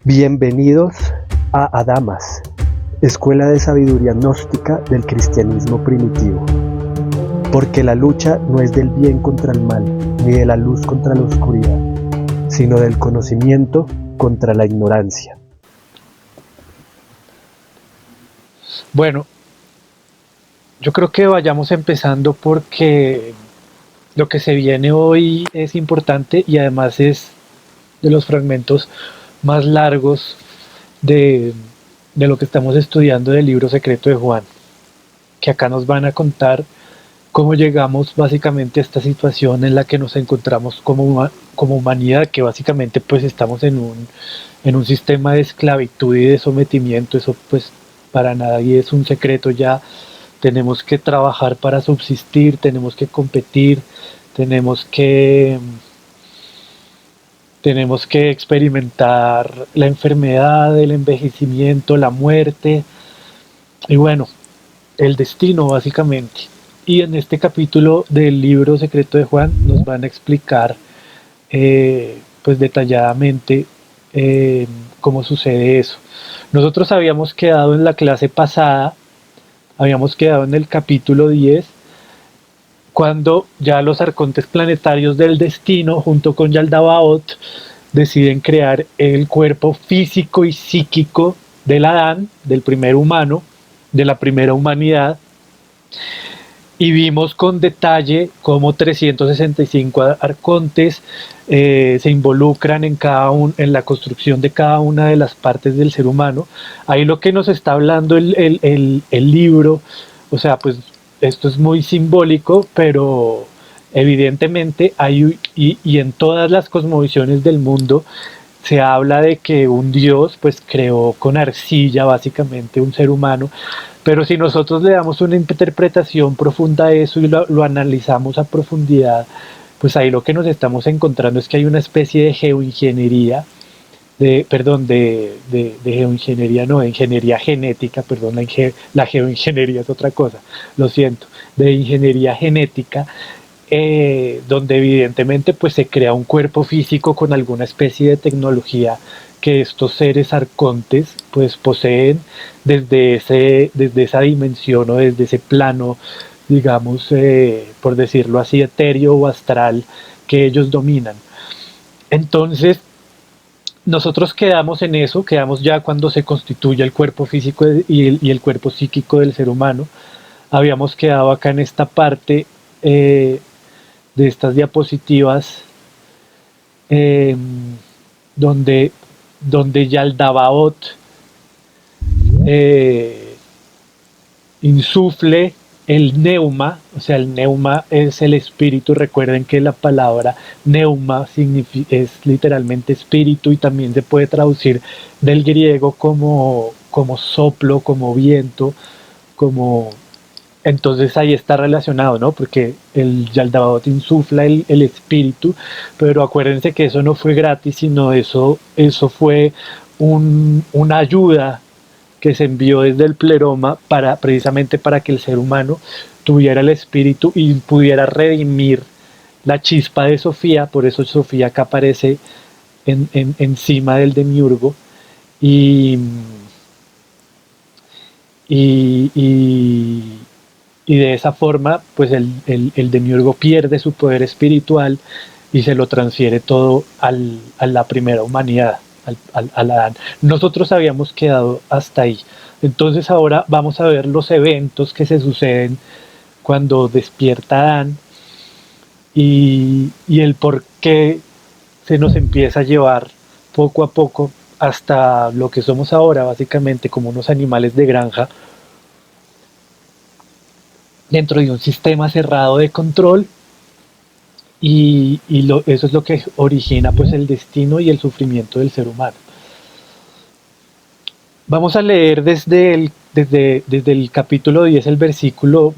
Bienvenidos a Adamas, escuela de sabiduría gnóstica del cristianismo primitivo. Porque la lucha no es del bien contra el mal, ni de la luz contra la oscuridad, sino del conocimiento contra la ignorancia. Bueno, yo creo que vayamos empezando porque lo que se viene hoy es importante y además es de los fragmentos más largos de, de lo que estamos estudiando del libro secreto de Juan, que acá nos van a contar cómo llegamos básicamente a esta situación en la que nos encontramos como humanidad, que básicamente pues estamos en un sistema de esclavitud y de sometimiento. Eso pues para nadie es un secreto. Ya tenemos que trabajar para subsistir, tenemos que competir, tenemos que tenemos que experimentar la enfermedad, el envejecimiento, la muerte y bueno, el destino básicamente. Y en este capítulo del libro secreto de Juan nos van a explicar pues detalladamente cómo sucede eso. Nosotros habíamos quedado en la clase pasada, habíamos quedado en el capítulo 10, cuando ya los arcontes planetarios del destino junto con Yaldabaoth deciden crear el cuerpo físico y psíquico del Adán, del primer humano, de la primera humanidad, y vimos con detalle cómo 365 arcontes se involucran en la construcción de cada una de las partes del ser humano. Ahí lo que nos está hablando el libro, o sea, pues esto es muy simbólico, pero evidentemente hay, y en todas las cosmovisiones del mundo, se habla de que un dios pues creó con arcilla básicamente un ser humano, pero si nosotros le damos una interpretación profunda a eso y lo analizamos a profundidad, pues ahí lo que nos estamos encontrando es que hay una especie de geoingeniería, de geoingeniería, no, de ingeniería genética, perdón, la geoingeniería es otra cosa, lo siento, de ingeniería genética, donde evidentemente pues se crea un cuerpo físico con alguna especie de tecnología que estos seres arcontes pues poseen desde esa dimensión o desde ese plano, digamos, por decirlo así, etéreo o astral que ellos dominan. Entonces, nosotros quedamos en eso, quedamos ya cuando se constituye el cuerpo físico y el cuerpo psíquico del ser humano. Habíamos quedado acá en esta parte de estas diapositivas eh, donde, donde Yaldabaoth eh, insufle el neuma, o sea, el neuma es el espíritu. Recuerden que la palabra neuma es literalmente espíritu y también se puede traducir del griego como soplo, como viento, como... Entonces ahí está relacionado, ¿no? Porque el Yaldabaoth insufla el espíritu, pero acuérdense que eso no fue gratis, sino eso fue una ayuda que se envió desde el pleroma precisamente para que el ser humano tuviera el espíritu y pudiera redimir la chispa de Sofía. Por eso Sofía acá aparece encima del demiurgo y, y, y, y de esa forma pues el demiurgo pierde su poder espiritual y se lo transfiere todo a la primera humanidad, al Adán. Nosotros habíamos quedado hasta ahí. Entonces ahora vamos a ver los eventos que se suceden cuando despierta Adán y el por qué se nos empieza a llevar poco a poco hasta lo que somos ahora, básicamente como unos animales de granja, dentro de un sistema cerrado de control eso es lo que origina pues el destino y el sufrimiento del ser humano. Vamos a leer desde el capítulo 10 el versículo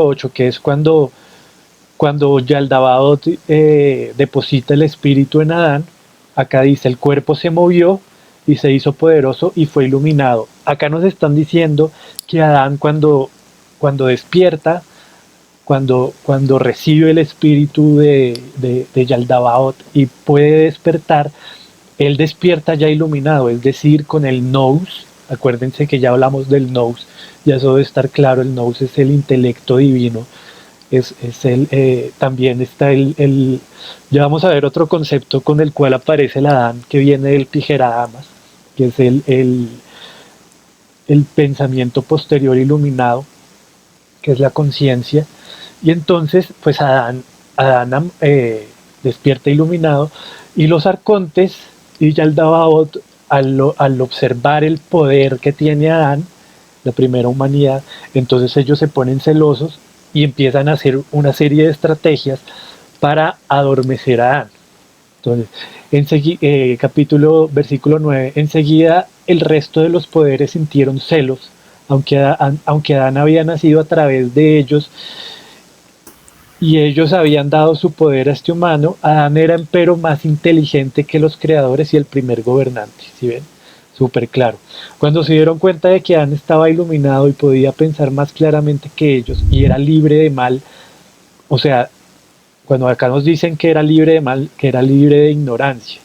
8, que es cuando Yaldabaoth deposita el espíritu en Adán. Acá dice: el cuerpo se movió y se hizo poderoso y fue iluminado. Acá nos están diciendo que Adán cuando despierta, cuando recibe el espíritu de Yaldabaoth y puede despertar, él despierta ya iluminado, es decir, con el nous. Acuérdense que ya hablamos del nous, ya eso debe estar claro. El nous es el intelecto divino. También está ya vamos a ver otro concepto con el cual aparece el Adán, que viene del Pijeramas, que es el pensamiento posterior iluminado, que es la conciencia. Y entonces, pues Adán despierta iluminado, y los arcontes y Yaldabaoth, al observar el poder que tiene Adán, la primera humanidad, entonces ellos se ponen celosos y empiezan a hacer una serie de estrategias para adormecer a Adán. Entonces, versículo 9, enseguida el resto de los poderes sintieron celos, aunque Adán había nacido a través de ellos y ellos habían dado su poder a este humano. Adán era empero más inteligente que los creadores y el primer gobernante. ¿Sí ven? Súper claro. Cuando se dieron cuenta de que Adán estaba iluminado y podía pensar más claramente que ellos y era libre de mal, o sea, cuando acá nos dicen que era libre de mal, que era libre de ignorancia.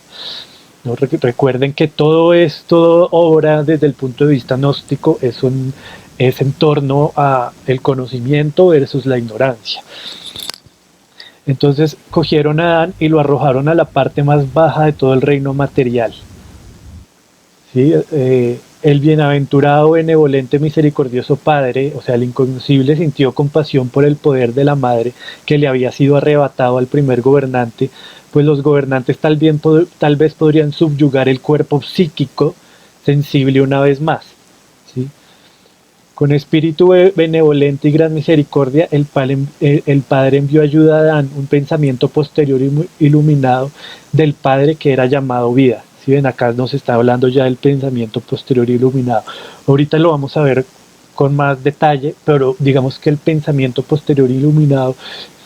¿No? Recuerden que todo obra desde el punto de vista gnóstico es en torno a el conocimiento versus la ignorancia. Entonces cogieron a Adán y lo arrojaron a la parte más baja de todo el reino material. ¿Sí? El bienaventurado, benevolente, misericordioso Padre, o sea, el inconocible, sintió compasión por el poder de la madre que le había sido arrebatado al primer gobernante, pues los gobernantes tal vez podrían subyugar el cuerpo psíquico sensible una vez más. ¿Sí? Con espíritu benevolente y gran misericordia, el Padre envió ayuda a Adán, un pensamiento posterior y iluminado del Padre que era llamado vida. Si ven, acá nos está hablando ya del pensamiento posterior iluminado. Ahorita lo vamos a ver con más detalle, pero digamos que el pensamiento posterior iluminado,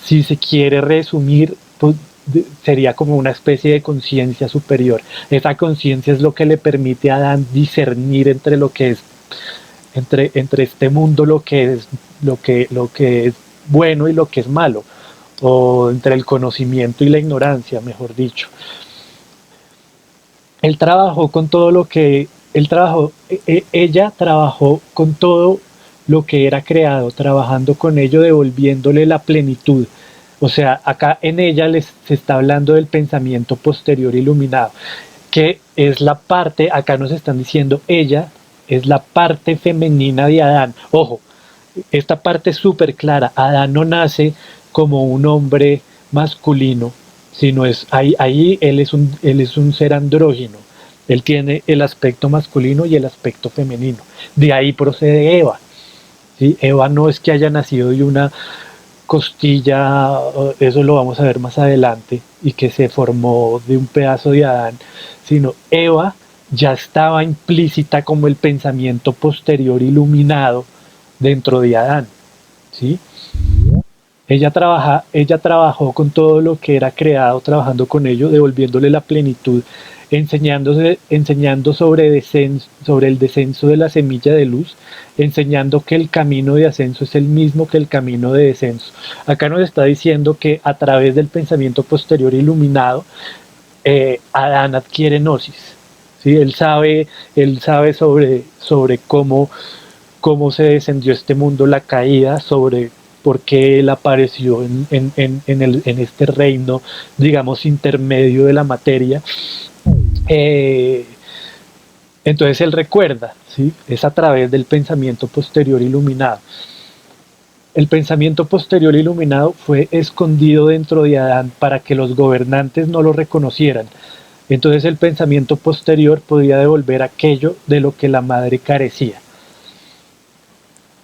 si se quiere resumir, pues, sería como una especie de conciencia superior. Esa conciencia es lo que le permite a Adán discernir entre lo que es, entre este mundo, lo que es bueno y lo que es malo, o entre el conocimiento y la ignorancia, mejor dicho. Ella trabajó con todo lo que era creado, trabajando con ello, devolviéndole la plenitud. O sea, acá en ella se está hablando del pensamiento posterior iluminado, que es la parte, acá nos están diciendo, ella es la parte femenina de Adán. Ojo, esta parte es súper clara. Adán no nace como un hombre masculino, sino ahí él es un ser andrógino. Él tiene el aspecto masculino y el aspecto femenino. De ahí procede Eva. ¿Sí? Eva no es que haya nacido de una costilla, eso lo vamos a ver más adelante, y que se formó de un pedazo de Adán, sino Eva ya estaba implícita como el pensamiento posterior iluminado dentro de Adán. ¿Sí? Ella trabajó con todo lo que era creado, trabajando con ello, devolviéndole la plenitud, enseñando sobre el descenso de la semilla de luz, enseñando que el camino de ascenso es el mismo que el camino de descenso. Acá nos está diciendo que a través del pensamiento posterior iluminado, Adán adquiere gnosis. ¿Sí? Él sabe sobre cómo se descendió este mundo, la caída, sobre por qué él apareció en este reino, digamos, intermedio de la materia. Entonces él recuerda, ¿sí? Es a través del pensamiento posterior iluminado. El pensamiento posterior iluminado fue escondido dentro de Adán para que los gobernantes no lo reconocieran. Entonces el pensamiento posterior podía devolver aquello de lo que la madre carecía.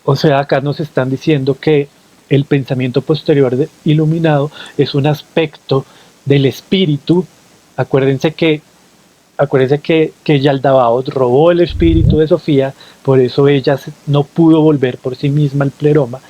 O sea, acá nos están diciendo que el pensamiento posterior iluminado es un aspecto del espíritu. Acuérdense que Yaldabaoth robó el espíritu de Sofía, por eso ella no pudo volver por sí misma al pleroma.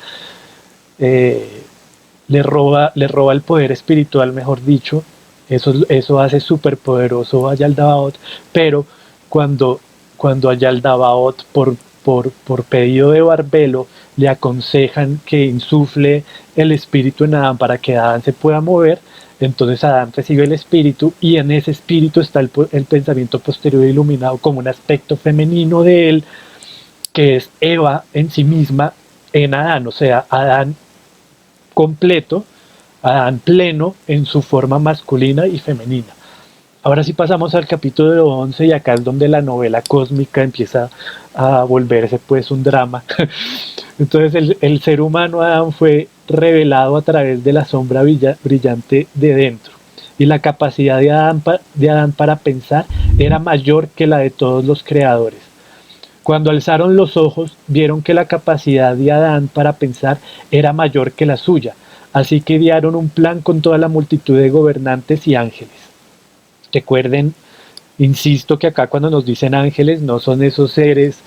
Le roba el poder espiritual, mejor dicho. Eso hace súper poderoso a Yaldabaoth, pero cuando a Yaldabaoth por pedido de Barbelo le aconsejan que insufle el espíritu en Adán para que Adán se pueda mover. Entonces Adán recibe el espíritu y en ese espíritu está el pensamiento posterior iluminado como un aspecto femenino de él, que es Eva en sí misma en Adán, o sea, Adán completo, Adán pleno en su forma masculina y femenina. Ahora sí pasamos al capítulo 11 y acá es donde la novela cósmica empieza a volverse pues un drama. Entonces el ser humano Adán fue revelado a través de la sombra brillante de dentro y la capacidad de Adán para pensar era mayor que la de todos los creadores. Cuando alzaron los ojos, vieron que la capacidad de Adán para pensar era mayor que la suya, así que idearon un plan con toda la multitud de gobernantes y ángeles. Recuerden, insisto que acá cuando nos dicen ángeles no son esos seres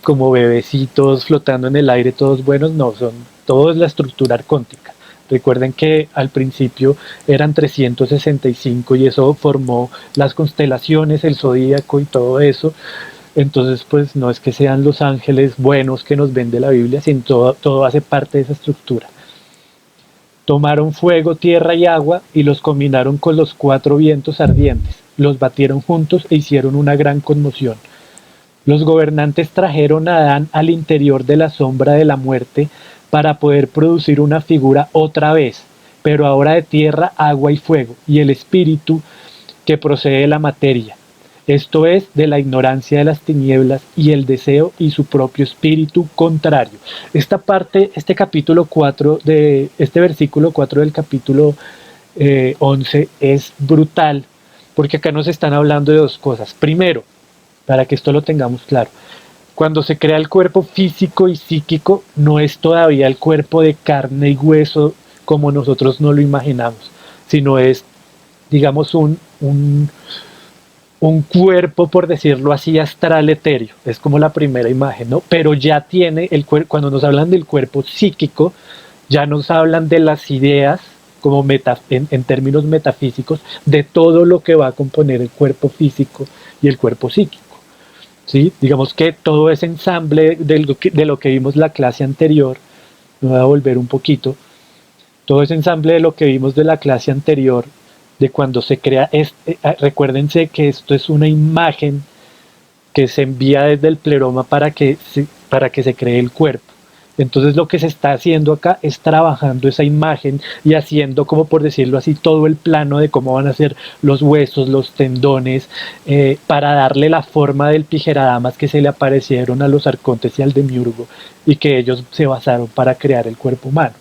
como bebecitos flotando en el aire todos buenos, no, son todo es la estructura arcóntica. Recuerden que al principio eran 365 y eso formó las constelaciones, el zodíaco y todo eso. Entonces, pues no es que sean los ángeles buenos que nos vende la Biblia, sino todo hace parte de esa estructura. Tomaron fuego, tierra y agua y los combinaron con los 4 vientos ardientes. Los batieron juntos e hicieron una gran conmoción. Los gobernantes trajeron a Adán al interior de la sombra de la muerte para poder producir una figura otra vez, pero ahora de tierra, agua y fuego, y el espíritu que procede de la materia. Esto es, de la ignorancia de las tinieblas y el deseo y su propio espíritu contrario. Esta parte, este capítulo 4, este versículo 4 del capítulo 11 es brutal, porque acá nos están hablando de dos cosas. Primero, para que esto lo tengamos claro, cuando se crea el cuerpo físico y psíquico, no es todavía el cuerpo de carne y hueso como nosotros no lo imaginamos, sino es, digamos, un cuerpo, por decirlo así, astral etéreo. Es como la primera imagen, ¿no? Pero ya tiene el cuerpo, cuando nos hablan del cuerpo psíquico, ya nos hablan de las ideas, como en términos metafísicos, de todo lo que va a componer el cuerpo físico y el cuerpo psíquico. ¿Sí? Digamos que todo ese ensamble de lo que vimos la clase anterior, me voy a volver un poquito, todo ese ensamble de lo que vimos de la clase anterior, de cuando se crea, recuérdense que esto es una imagen que se envía desde el pleroma para que se cree el cuerpo. Entonces lo que se está haciendo acá es trabajando esa imagen y haciendo, como por decirlo así, todo el plano de cómo van a ser los huesos, los tendones, para darle la forma del Pijeradamas que se le aparecieron a los arcontes y al Demiurgo y que ellos se basaron para crear el cuerpo humano.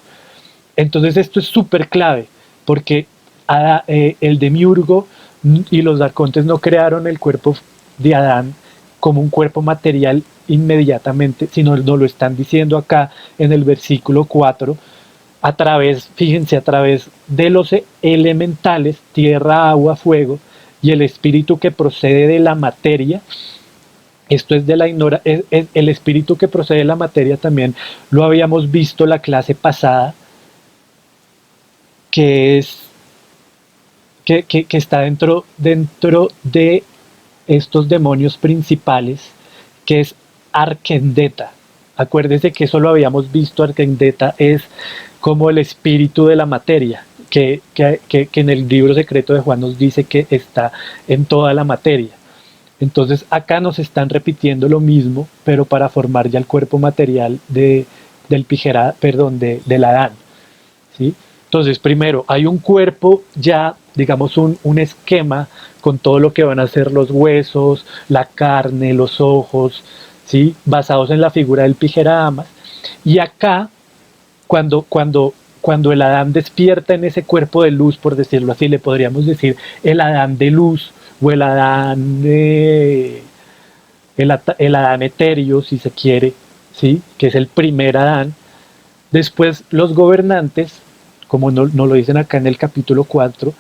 Entonces esto es súper clave porque el Demiurgo y los arcontes no crearon el cuerpo de Adán como un cuerpo material inmediatamente, sino nos lo están diciendo acá en el versículo 4, fíjense, a través de los elementales, tierra, agua, fuego, y el espíritu que procede de la materia. Esto es de la ignorancia, el espíritu que procede de la materia también lo habíamos visto la clase pasada, que está dentro de estos demonios principales, que es Arquendeta. Acuérdense que eso lo habíamos visto. Arquendeta es como el espíritu de la materia, que en el libro secreto de Juan nos dice que está en toda la materia. Entonces acá nos están repitiendo lo mismo, pero para formar ya el cuerpo material del Adán, ¿sí? Entonces, primero, hay un cuerpo ya, digamos, un esquema con todo lo que van a ser los huesos, la carne, los ojos, ¿sí? Basados en la figura del Pijeradamas. Y acá, cuando el Adán despierta en ese cuerpo de luz, por decirlo así, le podríamos decir el Adán de luz o el Adán el Adán etéreo, si se quiere, ¿sí? Que es el primer Adán. Después los gobernantes, como nos lo dicen acá en el capítulo 4,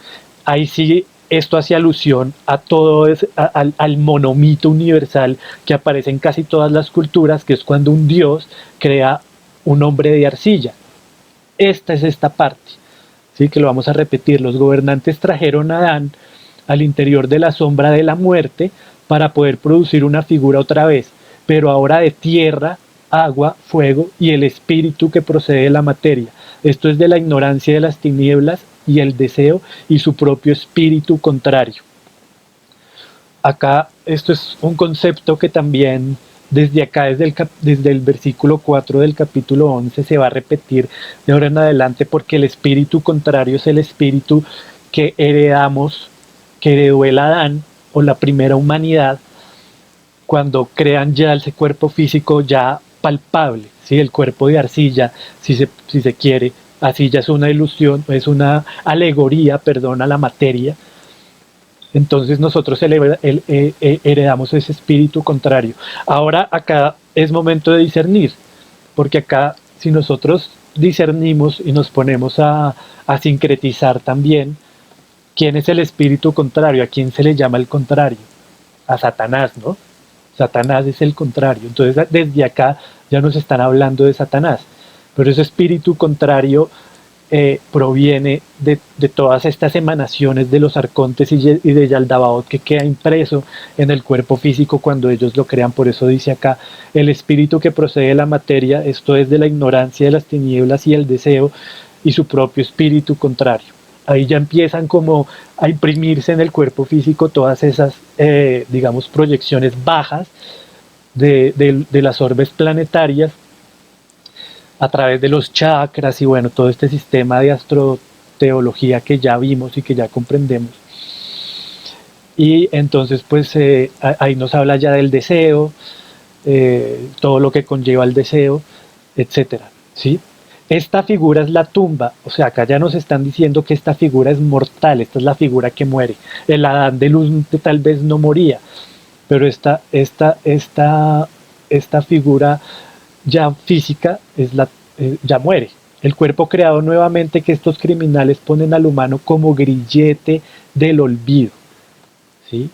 ahí sí esto hace alusión a todo al monomito universal que aparece en casi todas las culturas, que es cuando un dios crea un hombre de arcilla. Esta es esta parte, ¿sí? Que lo vamos a repetir. Los gobernantes trajeron a Adán al interior de la sombra de la muerte para poder producir una figura otra vez, pero ahora de tierra, agua, fuego y el espíritu que procede de la materia. Esto es de la ignorancia de las tinieblas y el deseo y su propio espíritu contrario. Acá esto es un concepto que también desde acá, desde el versículo 4 del capítulo 11 se va a repetir de ahora en adelante, porque el espíritu contrario es el espíritu que heredamos, que heredó el Adán o la primera humanidad cuando crean ya ese cuerpo físico ya palpable, ¿sí? El cuerpo de arcilla, si se quiere, así ya es una ilusión, es una alegoría, perdón, a la materia. Entonces nosotros heredamos ese espíritu contrario. Ahora acá es momento de discernir, porque acá si nosotros discernimos y nos ponemos a sincretizar también, ¿quién es el espíritu contrario? ¿A quién se le llama el contrario? A Satanás, ¿no? Satanás es el contrario. Entonces desde acá ya nos están hablando de Satanás, pero ese espíritu contrario proviene de todas estas emanaciones de los arcontes y de Yaldabaoth que queda impreso en el cuerpo físico cuando ellos lo crean. Por eso dice acá, el espíritu que procede de la materia, esto es de la ignorancia de las tinieblas y el deseo y su propio espíritu contrario. Ahí ya empiezan como a imprimirse en el cuerpo físico todas esas, digamos, proyecciones bajas de las orbes planetarias a través de los chakras y bueno, todo este sistema de astroteología que ya vimos y que ya comprendemos. Y entonces pues ahí nos habla ya del deseo, todo lo que conlleva el deseo, etcétera, ¿sí? Esta figura es la tumba, o sea, acá ya nos están diciendo que esta figura es mortal, esta es la figura que muere. El Adán de luz tal vez no moría, pero esta figura ya física ya muere. El cuerpo creado nuevamente que estos criminales ponen al humano como grillete del olvido, ¿sí?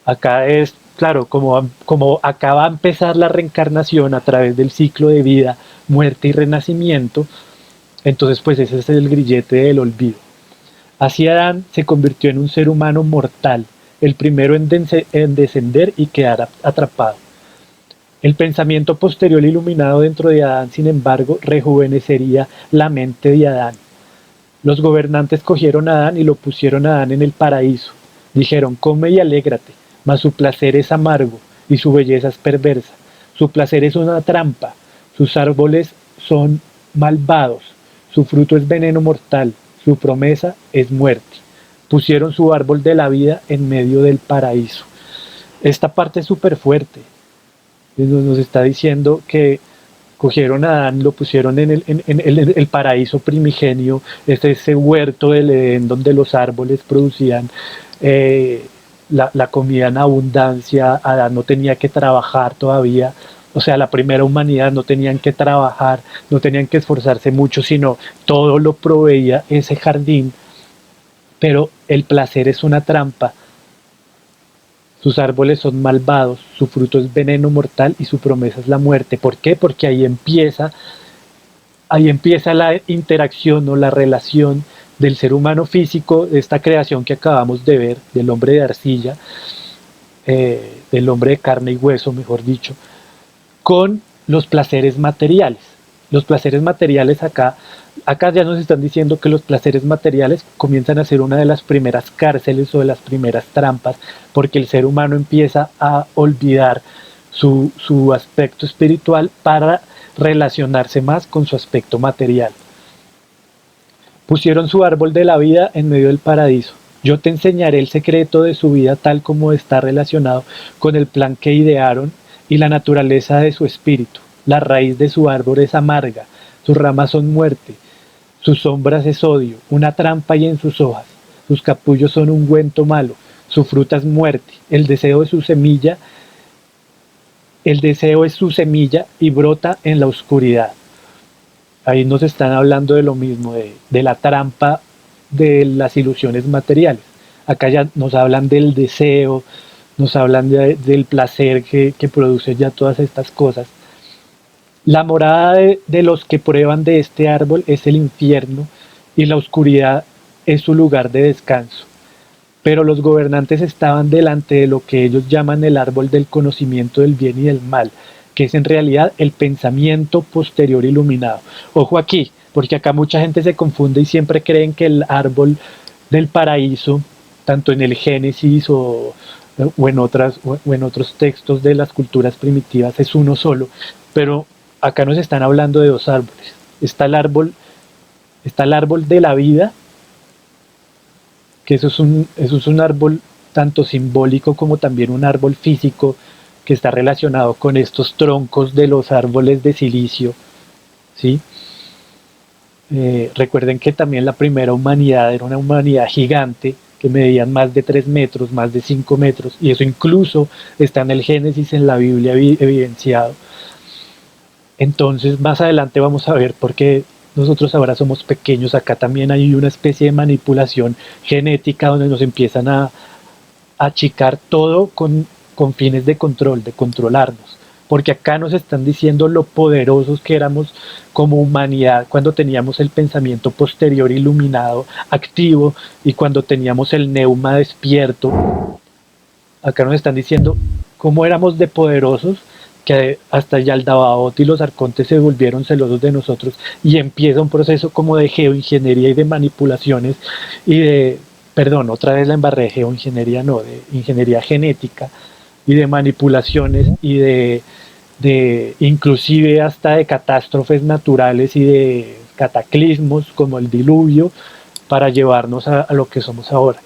Acá es, claro, como acá va a empezar la reencarnación a través del ciclo de vida, muerte y renacimiento, entonces pues ese es el grillete del olvido. Así Adán se convirtió en un ser humano mortal, el primero en descender y quedar atrapado. El pensamiento posterior iluminado dentro de Adán, sin embargo, rejuvenecería la mente de Adán. Los gobernantes cogieron a Adán y lo pusieron a Adán en el paraíso. Dijeron, come y alégrate, mas su placer es amargo y su belleza es perversa. Su placer es una trampa, sus árboles son malvados, su fruto es veneno mortal, su promesa es muerte. Pusieron su árbol de la vida en medio del paraíso. Esta parte es súper fuerte. Nos está diciendo que cogieron a Adán, lo pusieron en el paraíso primigenio, ese huerto del Edén donde los árboles producían la comida en abundancia. Adán no tenía que trabajar todavía, o sea, la primera humanidad no tenían que trabajar, no tenían que esforzarse mucho, sino todo lo proveía ese jardín, pero el placer es una trampa. Sus árboles son malvados, su fruto es veneno mortal y su promesa es la muerte. ¿Por qué? Porque ahí empieza la interacción o la relación del ser humano físico, de esta creación que acabamos de ver, del hombre de arcilla, del hombre de carne y hueso, mejor dicho, con los placeres materiales. Los placeres materiales acá ya nos están diciendo que los placeres materiales comienzan a ser una de las primeras cárceles o de las primeras trampas, porque el ser humano empieza a olvidar su aspecto espiritual para relacionarse más con su aspecto material. Pusieron su árbol de la vida en medio del paraíso. Yo te enseñaré el secreto de su vida tal como está relacionado con el plan que idearon y la naturaleza de su espíritu. La raíz de su árbol es amarga, sus ramas son muerte, sus sombras es odio, una trampa hay en sus hojas, sus capullos son ungüento malo, su fruta es muerte, el deseo es su semilla y brota en la oscuridad. Ahí nos están hablando de lo mismo, de la trampa de las ilusiones materiales. Acá ya nos hablan del deseo, nos hablan del placer que produce ya todas estas cosas. La morada de los que prueban de este árbol es el infierno y la oscuridad es su lugar de descanso. Pero los gobernantes estaban delante de lo que ellos llaman el árbol del conocimiento del bien y del mal. que es en realidad el pensamiento posterior iluminado. Ojo aquí, porque acá mucha gente se confunde y siempre creen que el árbol del paraíso, tanto en el Génesis o en otros textos de las culturas primitivas, es uno solo, pero acá nos están hablando de dos árboles. Está el árbol de la vida, que eso es un árbol tanto simbólico como también un árbol físico que está relacionado con estos troncos de los árboles de silicio, ¿sí? Recuerden que también la primera humanidad era una humanidad gigante que medían más de 3 metros, más de 5 metros, y eso incluso está en el Génesis, en la Biblia evidenciado. Entonces más adelante vamos a ver por qué nosotros ahora somos pequeños. Acá también hay una especie de manipulación genética donde nos empiezan a achicar todo con fines de control, de controlarnos. Porque acá nos están diciendo lo poderosos que éramos como humanidad cuando teníamos el pensamiento posterior iluminado, activo, y cuando teníamos el neuma despierto. Acá nos están diciendo cómo éramos de poderosos, que hasta Yaldabaoth y los arcontes se volvieron celosos de nosotros, y empieza un proceso como de geoingeniería y de manipulaciones y de, perdón, otra vez la embarré, geoingeniería no, de ingeniería genética y de manipulaciones y de inclusive hasta de catástrofes naturales y de cataclismos como el diluvio para llevarnos a lo que somos ahora.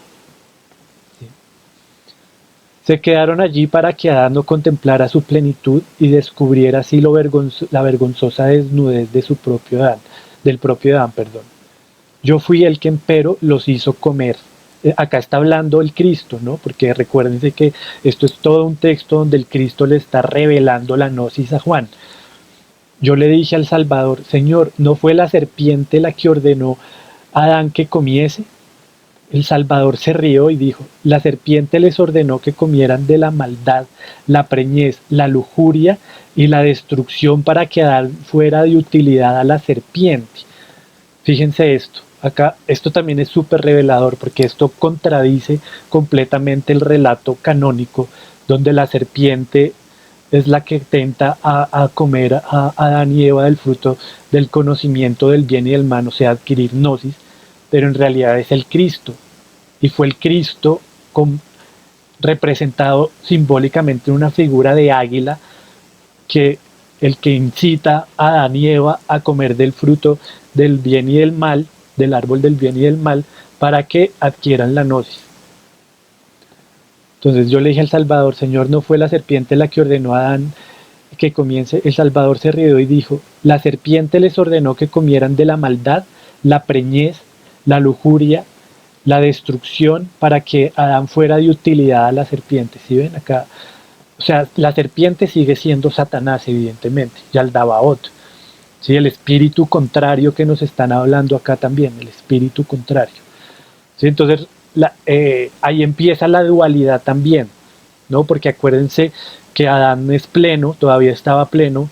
Se quedaron allí para que Adán no contemplara su plenitud y descubriera así la vergonzosa desnudez de su propio Adán, del propio Adán, perdón. Yo fui el que empero los hizo comer. Acá está hablando el Cristo, ¿no? Porque recuérdense que esto es todo un texto donde el Cristo le está revelando la gnosis a Juan. Yo le dije al Salvador, Señor, ¿no fue la serpiente la que ordenó a Adán que comiese? El Salvador se rió y dijo, la serpiente les ordenó que comieran de la maldad, la preñez, la lujuria y la destrucción para que Adán fuera de utilidad a la serpiente. Fíjense esto, acá esto también es súper revelador porque esto contradice completamente el relato canónico donde la serpiente es la que tenta a comer a Adán y Eva del fruto del conocimiento del bien y del mal, o sea, adquirir gnosis, pero en realidad es el Cristo, y fue el Cristo representado simbólicamente en una figura de águila, que el que incita a Adán y Eva a comer del fruto del bien y del mal, del árbol del bien y del mal, para que adquieran la gnosis. Entonces yo le dije al Salvador, Señor, ¿no fue la serpiente la que ordenó a Adán que comience? El Salvador se rió y dijo, la serpiente les ordenó que comieran de la maldad, la preñez, la lujuria, la destrucción, para que Adán fuera de utilidad a la serpiente. ¿Sí ven acá? O sea, la serpiente sigue siendo Satanás, evidentemente, Yaldabaoth, ¿sí? El espíritu contrario que nos están hablando acá también, el espíritu contrario. ¿Sí? Entonces, ahí empieza la dualidad también, ¿no? Porque acuérdense que Adán es pleno, todavía estaba pleno,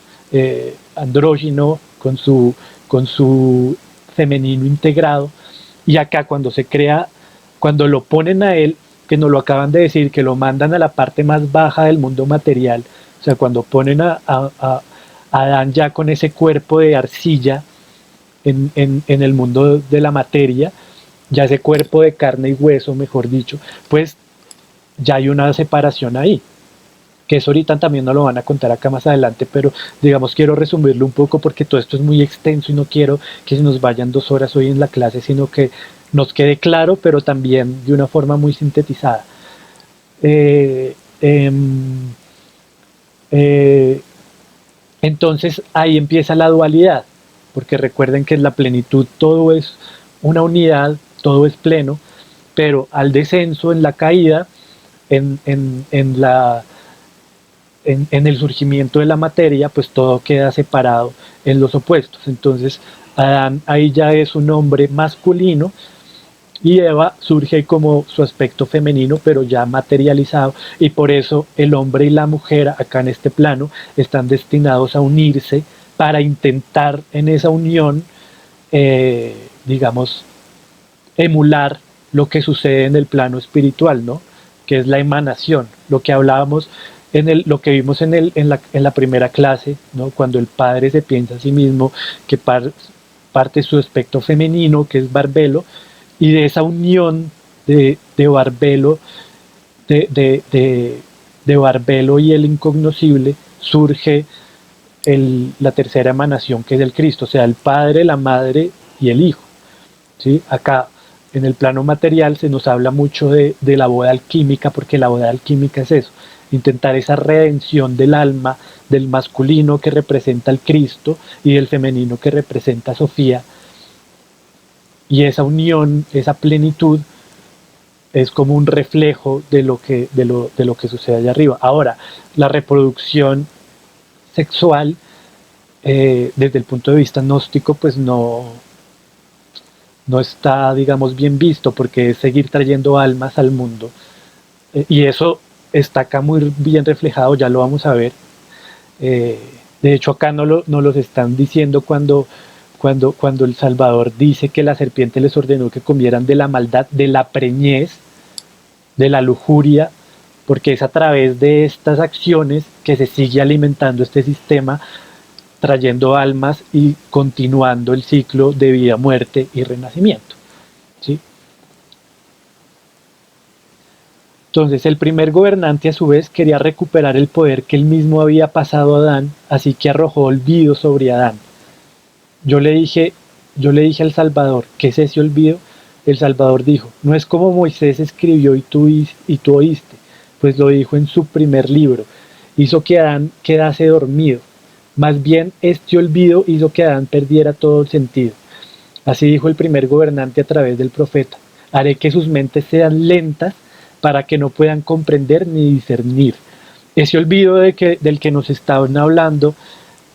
andrógino, con su femenino integrado, y acá cuando se crea, cuando lo ponen a él, que nos lo acaban de decir, que lo mandan a la parte más baja del mundo material, o sea, cuando ponen a Adán ya con ese cuerpo de arcilla en el mundo de la materia, ya ese cuerpo de carne y hueso, mejor dicho, pues ya hay una separación ahí, que eso ahorita también nos lo van a contar acá más adelante, pero digamos quiero resumirlo un poco porque todo esto es muy extenso y no quiero que se nos vayan 2 horas hoy en la clase, sino que nos quede claro, pero también de una forma muy sintetizada. Entonces ahí empieza la dualidad, porque recuerden que en la plenitud todo es una unidad, todo es pleno, pero al descenso, en la caída, en el surgimiento de la materia, pues todo queda separado en los opuestos. Entonces Adán ahí ya es un hombre masculino y Eva surge como su aspecto femenino, pero ya materializado, y por eso el hombre y la mujer acá en este plano están destinados a unirse para intentar en esa unión, digamos, emular lo que sucede en el plano espiritual, ¿no? Que es la emanación, lo que hablábamos lo que vimos en la primera clase, ¿no? Cuando el padre se piensa a sí mismo que parte su aspecto femenino, que es Barbelo, y de esa unión de Barbelo, de, de, de, de Barbelo y el incognoscible, surge la tercera emanación, que es el Cristo, o sea, el Padre, la Madre y el Hijo. ¿Sí? Acá, en el plano material, se nos habla mucho de la boda alquímica, porque la boda alquímica es eso, intentar esa redención del alma, del masculino que representa al Cristo y del femenino que representa a Sofía, y esa unión, esa plenitud, es como un reflejo de lo que sucede allá arriba. Ahora, la reproducción sexual, desde el punto de vista gnóstico, pues no está, digamos, bien visto, porque es seguir trayendo almas al mundo. Y eso está acá muy bien reflejado, ya lo vamos a ver. De hecho, acá no los están diciendo cuando el Salvador dice que la serpiente les ordenó que comieran de la maldad, de la preñez, de la lujuria, porque es a través de estas acciones que se sigue alimentando este sistema, trayendo almas y continuando el ciclo de vida, muerte y renacimiento. ¿Sí? Entonces el primer gobernante a su vez quería recuperar el poder que él mismo había pasado a Adán, así que arrojó olvido sobre Adán. Yo le dije al Salvador, ¿qué es ese olvido? El Salvador dijo, no es como Moisés escribió y tú oíste, pues lo dijo en su primer libro, hizo que Adán quedase dormido. Más bien este olvido hizo que Adán perdiera todo el sentido. Así dijo el primer gobernante a través del profeta, haré que sus mentes sean lentas para que no puedan comprender ni discernir. Ese olvido del que nos estaban hablando,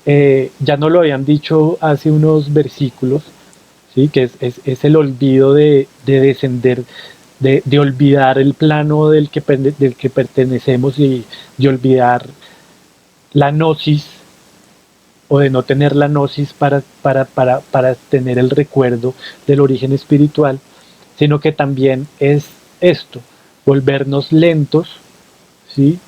ya no lo habían dicho hace unos versículos, ¿sí? Que es el olvido de descender, de olvidar el plano del que pertenecemos y de olvidar la gnosis, o de no tener la gnosis para tener el recuerdo del origen espiritual, sino que también es esto, volvernos lentos, ¿sí?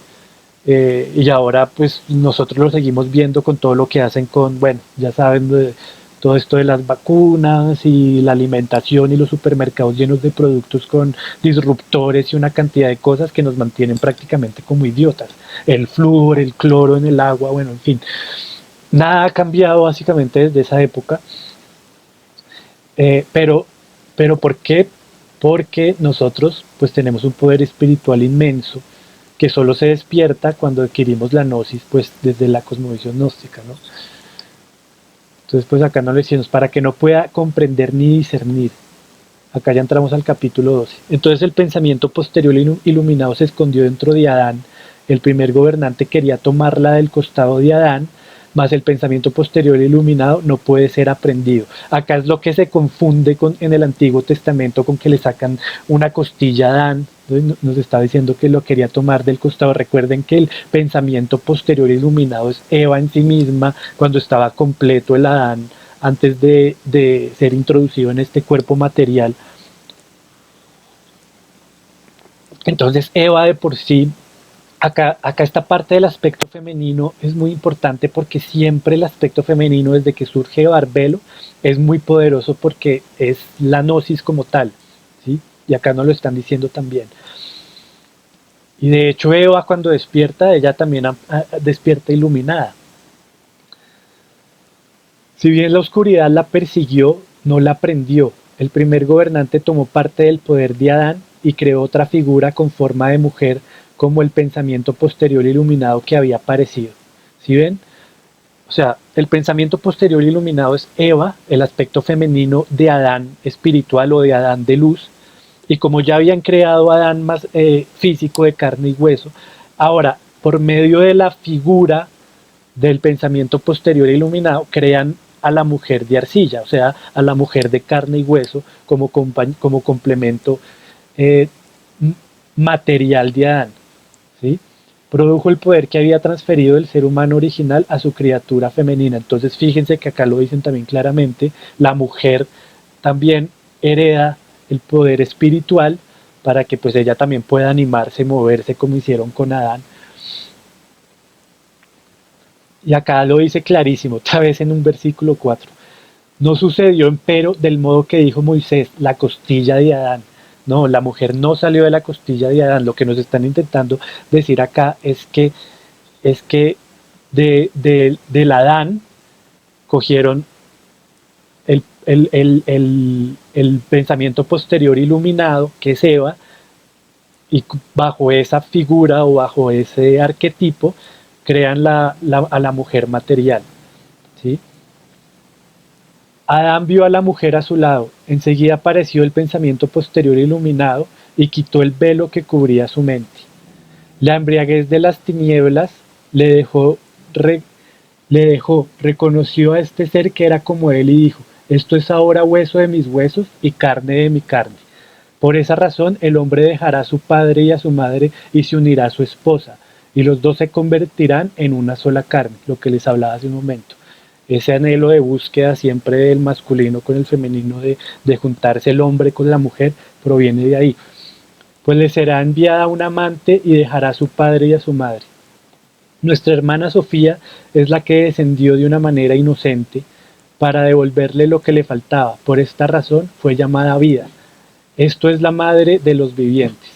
Y ahora pues nosotros lo seguimos viendo con todo lo que hacen con, bueno, ya saben, todo esto de las vacunas y la alimentación y los supermercados llenos de productos con disruptores y una cantidad de cosas que nos mantienen prácticamente como idiotas. El flúor, el cloro en el agua, bueno, en fin. Nada ha cambiado básicamente desde esa época. Pero ¿por qué? Porque nosotros pues tenemos un poder espiritual inmenso que solo se despierta cuando adquirimos la gnosis, pues desde la cosmovisión gnóstica, ¿no? Entonces pues acá no le decimos para que no pueda comprender ni discernir. Acá ya entramos al capítulo 12. Entonces el pensamiento posterior iluminado se escondió dentro de Adán. El primer gobernante quería tomarla del costado de Adán, mas el pensamiento posterior iluminado no puede ser aprendido. Acá es lo que se confunde en el Antiguo Testamento con que le sacan una costilla a Adán. Nos está diciendo que lo quería tomar del costado. Recuerden que el pensamiento posterior iluminado es Eva en sí misma, cuando estaba completo el Adán, antes de ser introducido en este cuerpo material. Entonces Eva de por sí, acá esta parte del aspecto femenino es muy importante, porque siempre el aspecto femenino desde que surge Barbelo es muy poderoso, porque es la gnosis como tal, ¿sí? Y acá nos lo están diciendo también. Y de hecho Eva cuando despierta, ella también despierta iluminada. Si bien la oscuridad la persiguió, no la prendió. El primer gobernante tomó parte del poder de Adán y creó otra figura con forma de mujer, como el pensamiento posterior iluminado que había aparecido. ¿Sí ven? O sea, el pensamiento posterior iluminado es Eva, el aspecto femenino de Adán espiritual o de Adán de luz, y como ya habían creado a Adán más físico de carne y hueso, ahora por medio de la figura del pensamiento posterior iluminado crean a la mujer de arcilla, o sea, a la mujer de carne y hueso como complemento eh, material de Adán, ¿sí? Produjo el poder que había transferido el ser humano original a su criatura femenina. Entonces fíjense que acá lo dicen también claramente, la mujer también hereda el poder espiritual para que pues ella también pueda animarse, moverse como hicieron con Adán. Y acá lo dice clarísimo, otra vez en un versículo 4. No sucedió empero del modo que dijo Moisés, la costilla de Adán. No, la mujer no salió de la costilla de Adán. Lo que nos están intentando decir acá es que del Adán cogieron el pensamiento posterior iluminado, que es Eva, y bajo esa figura o bajo ese arquetipo crean a la mujer material. ¿Sí? Adán vio a la mujer a su lado, enseguida apareció el pensamiento posterior iluminado y quitó el velo que cubría su mente. La embriaguez de las tinieblas le dejó, reconoció a este ser que era como él y dijo, esto es ahora hueso de mis huesos y carne de mi carne. Por esa razón el hombre dejará a su padre y a su madre y se unirá a su esposa, y los dos se convertirán en una sola carne, lo que les hablaba hace un momento. Ese anhelo de búsqueda siempre del masculino con el femenino, de juntarse el hombre con la mujer, proviene de ahí. Pues le será enviada un amante y dejará a su padre y a su madre. Nuestra hermana Sofía es la que descendió de una manera inocente para devolverle lo que le faltaba. Por esta razón fue llamada vida. Esto es la madre de los vivientes.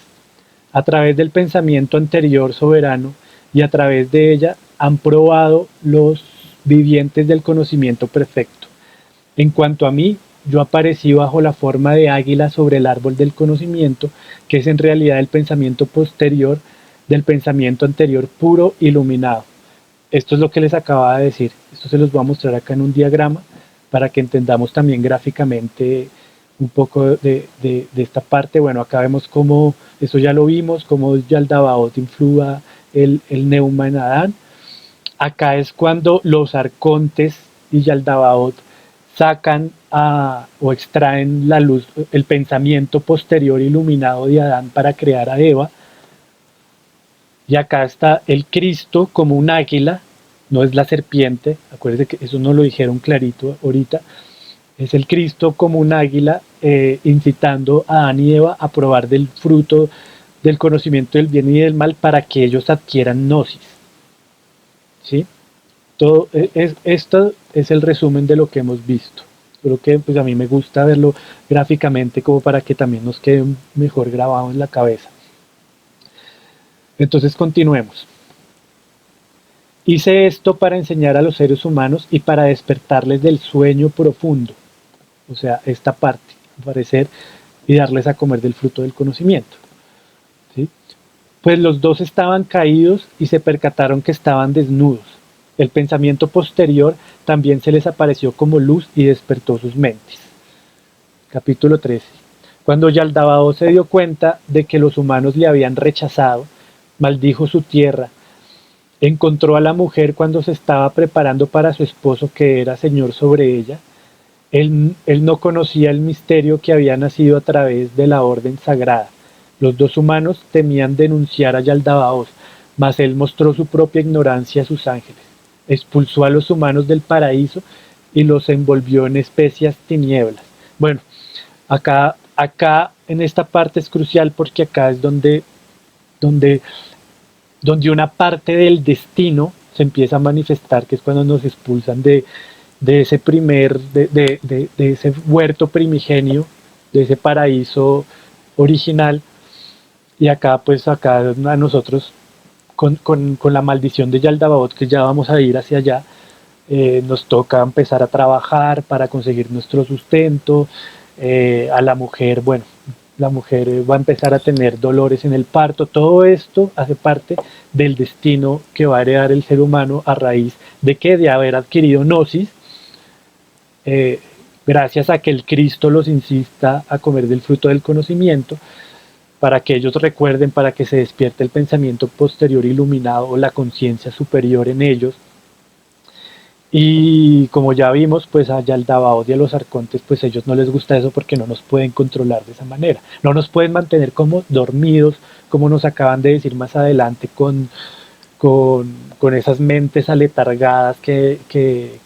A través del pensamiento anterior soberano y a través de ella han probado los vivientes del conocimiento perfecto. En cuanto a mí, yo aparecí bajo la forma de águila sobre el árbol del conocimiento, que es en realidad el pensamiento posterior del pensamiento anterior puro iluminado. Esto es lo que les acababa de decir. Esto se los voy a mostrar acá en un diagrama para que entendamos también gráficamente un poco de esta parte. Bueno, acá vemos cómo, eso ya lo vimos, cómo Yaldabaoth influya el Neuma en Adán. Acá es cuando los arcontes y Yaldabaoth sacan o extraen la luz, el pensamiento posterior iluminado de Adán para crear a Eva. Y acá está el Cristo como un águila, no es la serpiente, acuérdense que eso no lo dijeron clarito ahorita, es el Cristo como un águila incitando a Adán y Eva a probar del fruto del conocimiento del bien y del mal para que ellos adquieran gnosis. ¿Sí? Esto es el resumen de lo que hemos visto. Creo que pues, a mí me gusta verlo gráficamente como para que también nos quede mejor grabado en la cabeza. Entonces continuemos. Hice esto para enseñar a los seres humanos y para despertarles del sueño profundo. O sea, esta parte, aparecer y darles a comer del fruto del conocimiento. ¿Sí? Pues los dos estaban caídos y se percataron que estaban desnudos. El pensamiento posterior también se les apareció como luz y despertó sus mentes. Capítulo 13. Cuando Yaldabaoth se dio cuenta de que los humanos le habían rechazado, maldijo su tierra. Encontró a la mujer cuando se estaba preparando para su esposo, que era señor sobre ella. Él no conocía el misterio que había nacido a través de la orden sagrada. Los dos humanos temían denunciar a Yaldabaoth, mas él mostró su propia ignorancia a sus ángeles. Expulsó a los humanos del paraíso y los envolvió en especias tinieblas. Bueno, acá en esta parte es crucial porque acá es donde una parte del destino se empieza a manifestar, que es cuando nos expulsan de ese de ese huerto primigenio, de ese paraíso original, y acá a nosotros con la maldición de Yaldabaoth, que ya vamos a ir hacia allá, nos toca empezar a trabajar para conseguir nuestro sustento. A la mujer, bueno, la mujer va a empezar a tener dolores en el parto. Todo esto hace parte del destino que va a heredar el ser humano a raíz de que de haber adquirido gnosis, gracias a que el Cristo los insista a comer del fruto del conocimiento, para que ellos recuerden, para que se despierte el pensamiento posterior iluminado o la conciencia superior en ellos. Y como ya vimos, pues a Yaldabaoth y a los arcontes, pues a ellos no les gusta eso porque no nos pueden controlar de esa manera. No nos pueden mantener como dormidos, como nos acaban de decir más adelante con esas mentes aletargadas que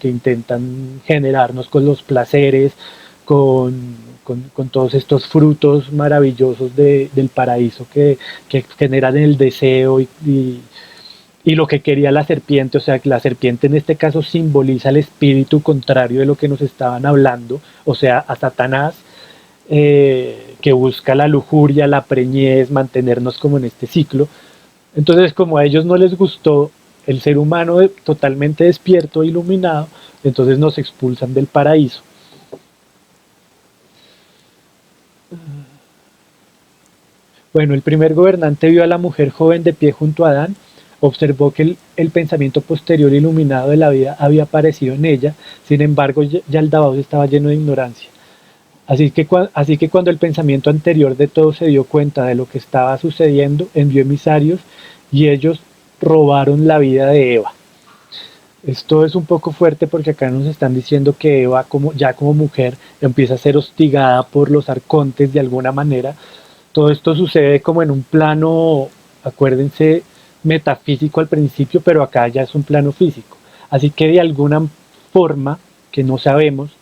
intentan generarnos con los placeres, con todos estos frutos maravillosos del paraíso que generan el deseo y y lo que quería la serpiente, o sea, que la serpiente en este caso simboliza el espíritu contrario de lo que nos estaban hablando, o sea, a Satanás, que busca la lujuria, la preñez, mantenernos como en este ciclo. Entonces, como a ellos no les gustó el ser humano totalmente despierto, iluminado, entonces nos expulsan del paraíso. Bueno, el primer gobernante vio a la mujer joven de pie junto a Adán, observó que el pensamiento posterior iluminado de la vida había aparecido en ella, sin embargo ya el Dabaos estaba lleno de ignorancia. Así que cuando el pensamiento anterior de todo se dio cuenta de lo que estaba sucediendo, envió emisarios y ellos robaron la vida de Eva. Esto es un poco fuerte porque acá nos están diciendo que Eva ya como mujer empieza a ser hostigada por los arcontes de alguna manera. Todo esto sucede como en un plano, acuérdense, metafísico al principio, pero acá ya es un plano físico. Así que de alguna forma, que no sabemos,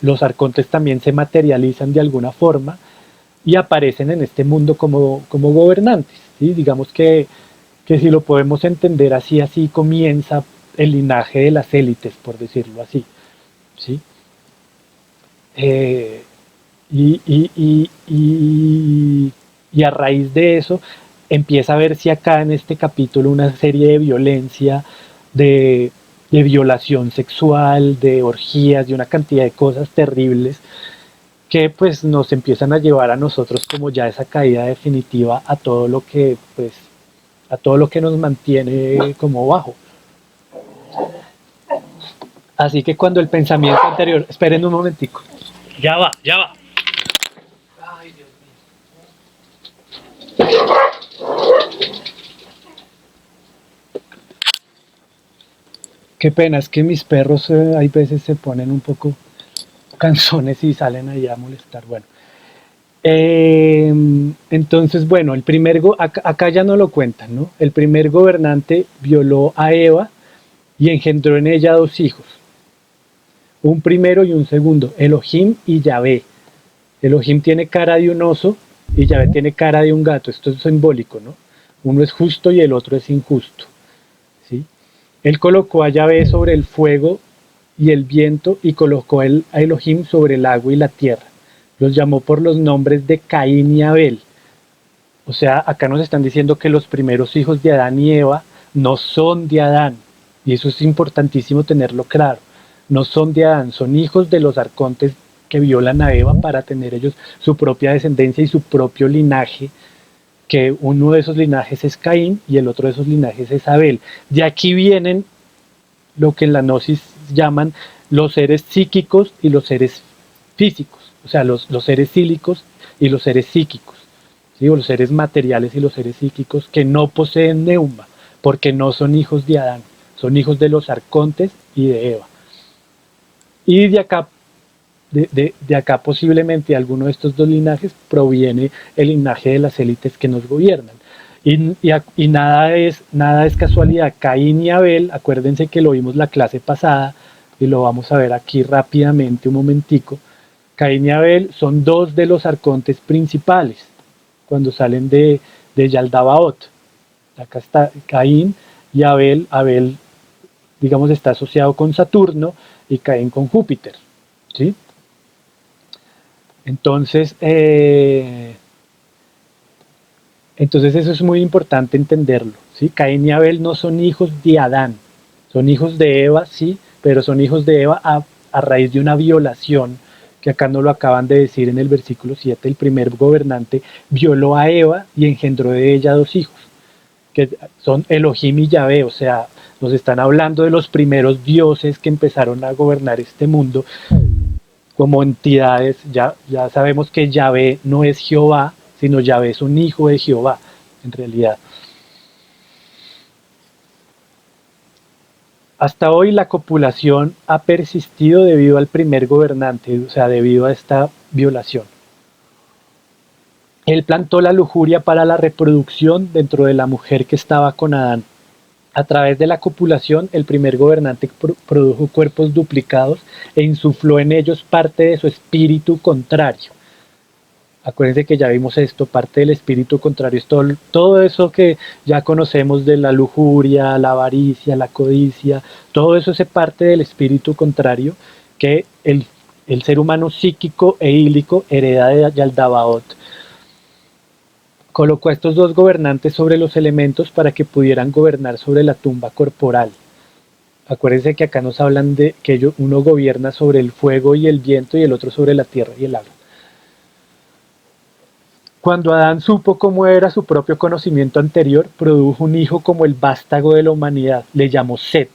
los arcontes también se materializan de alguna forma y aparecen en este mundo como gobernantes. ¿Sí? Digamos que si lo podemos entender así, así comienza el linaje de las élites, por decirlo así. ¿Sí? Y a raíz de eso empieza a verse acá en este capítulo una serie de violencia, de violación sexual, de orgías, de una cantidad de cosas terribles que pues nos empiezan a llevar a nosotros como ya esa caída definitiva a todo lo que pues a todo lo que nos mantiene como bajo. Así que cuando el pensamiento anterior, esperen un momentico, ya va, ya va. Ay, Dios mío. Qué pena, es que mis perros hay veces se ponen un poco canzones y salen ahí a molestar. Bueno, entonces, bueno, acá ya no lo cuentan, ¿no? El primer gobernante violó a Eva y engendró en ella dos hijos, un primero y un segundo, Elohim y Yahvé. Elohim tiene cara de un oso y Yahvé tiene cara de un gato. Esto es simbólico, ¿no? Uno es justo y el otro es injusto. ¿Sí? Él colocó a Yahvé sobre el fuego y el viento y colocó a Elohim sobre el agua y la tierra. Los llamó por los nombres de Caín y Abel. O sea, acá nos están diciendo que los primeros hijos de Adán y Eva no son de Adán. Y eso es importantísimo tenerlo claro. No son de Adán, son hijos de los arcontes que violan a Eva para tener ellos su propia descendencia y su propio linaje, que uno de esos linajes es Caín y el otro de esos linajes es Abel. De aquí vienen lo que en la gnosis llaman los seres psíquicos y los seres físicos, o sea, los seres sílicos y los seres psíquicos, ¿sí? O los seres materiales y los seres psíquicos que no poseen neuma, porque no son hijos de Adán, son hijos de los arcontes y de Eva. Y de acá posiblemente alguno de estos dos linajes proviene el linaje de las élites que nos gobiernan. Y nada es casualidad. Caín y Abel, acuérdense que lo vimos la clase pasada y lo vamos a ver aquí rápidamente un momentico. Caín y Abel son dos de los arcontes principales cuando salen de Yaldabaoth. Acá está Caín y Abel. Abel, digamos, está asociado con Saturno y Caín con Júpiter. ¿Sí? Entonces eso es muy importante entenderlo, ¿sí? Caín y Abel no son hijos de Adán, son hijos de Eva, sí, pero son hijos de Eva a raíz de una violación, que acá no lo acaban de decir en el versículo 7, el primer gobernante violó a Eva y engendró de ella dos hijos, que son Elohim y Yahvé, o sea, nos están hablando de los primeros dioses que empezaron a gobernar este mundo como entidades. Ya sabemos que Yahvé no es Jehová, sino Yahvé es un hijo de Jehová, en realidad. Hasta hoy la copulación ha persistido debido al primer gobernante, o sea, debido a esta violación. Él plantó la lujuria para la reproducción dentro de la mujer que estaba con Adán. A través de la copulación, el primer gobernante produjo cuerpos duplicados e insufló en ellos parte de su espíritu contrario. Acuérdense que ya vimos esto, parte del espíritu contrario es todo eso que ya conocemos de la lujuria, la avaricia, la codicia, todo eso es parte del espíritu contrario que el ser humano psíquico e ílico hereda de Yaldabaoth. Colocó a estos dos gobernantes sobre los elementos para que pudieran gobernar sobre la tumba corporal. Acuérdense que acá nos hablan de que uno gobierna sobre el fuego y el viento y el otro sobre la tierra y el agua. Cuando Adán supo cómo era su propio conocimiento anterior, produjo un hijo como el vástago de la humanidad, le llamó Set,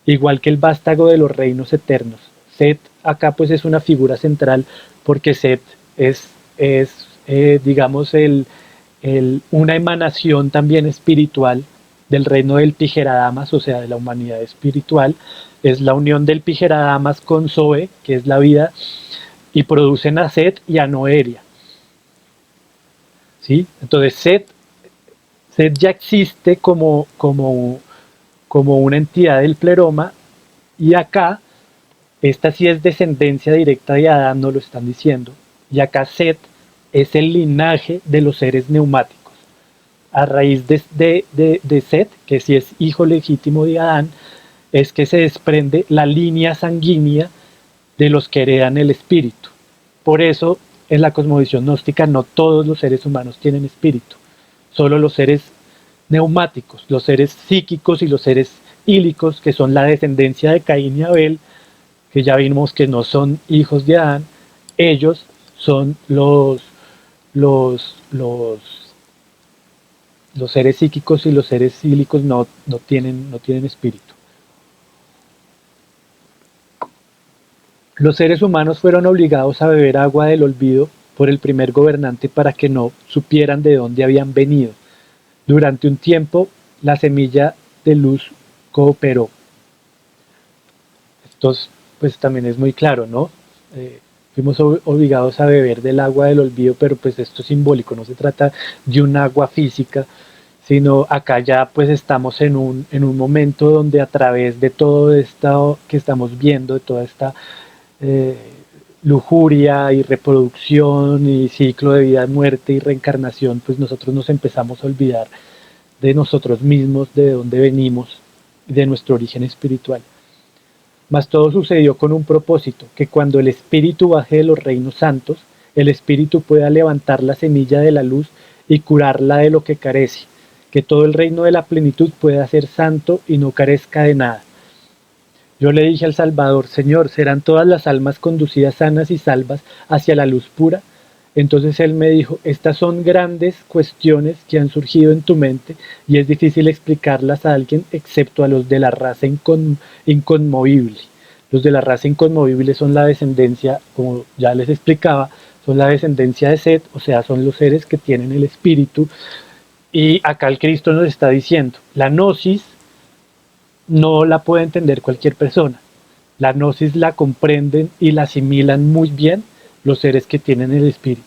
igual que el vástago de los reinos eternos. Set acá pues es una figura central porque Set es digamos, una emanación también espiritual del reino del Tijeradamas, o sea, de la humanidad espiritual. Es la unión del Tijeradamas con Zoe, que es la vida, y producen a Set y a Noeria. ¿Sí? Entonces Set ya existe como una entidad del pleroma, y acá, esta sí es descendencia directa de Adán, nos lo están diciendo, y acá Set es el linaje de los seres neumáticos. A raíz de Set, que sí es hijo legítimo de Adán, es que se desprende la línea sanguínea de los que heredan el espíritu. Por eso, en la cosmovisión gnóstica, no todos los seres humanos tienen espíritu, solo los seres neumáticos, los seres psíquicos y los seres ílicos, que son la descendencia de Caín y Abel, que ya vimos que no son hijos de Adán. Ellos son los seres psíquicos, y los seres ílicos no tienen espíritu. Los seres humanos fueron obligados a beber agua del olvido por el primer gobernante para que no supieran de dónde habían venido. Durante un tiempo, la semilla de luz cooperó. Esto pues también es muy claro, ¿no? Fuimos obligados a beber del agua del olvido, pero pues esto es simbólico, no se trata de un agua física, sino acá ya pues estamos en un momento donde a través de todo esto que estamos viendo, de toda esta lujuria y reproducción y ciclo de vida, muerte y reencarnación, pues nosotros nos empezamos a olvidar de nosotros mismos, de dónde venimos, de nuestro origen espiritual. Mas todo sucedió con un propósito, que cuando el espíritu baje de los reinos santos, el espíritu pueda levantar la semilla de la luz y curarla de lo que carece, que todo el reino de la plenitud pueda ser santo y no carezca de nada. Yo le dije al Salvador: Señor, ¿serán todas las almas conducidas sanas y salvas hacia la luz pura? Entonces él me dijo: estas son grandes cuestiones que han surgido en tu mente y es difícil explicarlas a alguien excepto a los de la raza inconmovible. Los de la raza inconmovible son la descendencia, como ya les explicaba, son la descendencia de Set, o sea, son los seres que tienen el espíritu. Y acá el Cristo nos está diciendo, la gnosis no la puede entender cualquier persona. La gnosis la comprenden y la asimilan muy bien los seres que tienen el espíritu.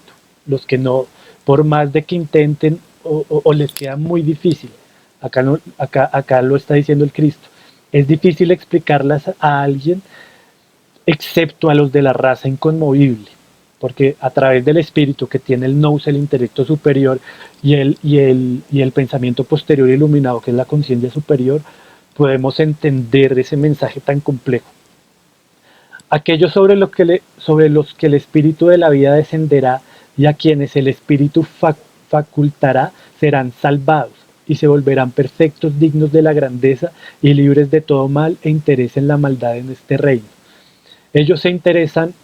Los que no, por más de que intenten o les queda muy difícil. Acá lo está diciendo el Cristo. Es difícil explicarlas a alguien excepto a los de la raza inconmovible. Porque a través del espíritu que tiene el nous, el intelecto superior, y el pensamiento posterior iluminado, que es la conciencia superior, podemos entender ese mensaje tan complejo. Aquellos sobre los que el espíritu de la vida descenderá y a quienes el espíritu facultará serán salvados y se volverán perfectos, dignos de la grandeza y libres de todo mal e interés en la maldad en este reino. Ellos se interesarán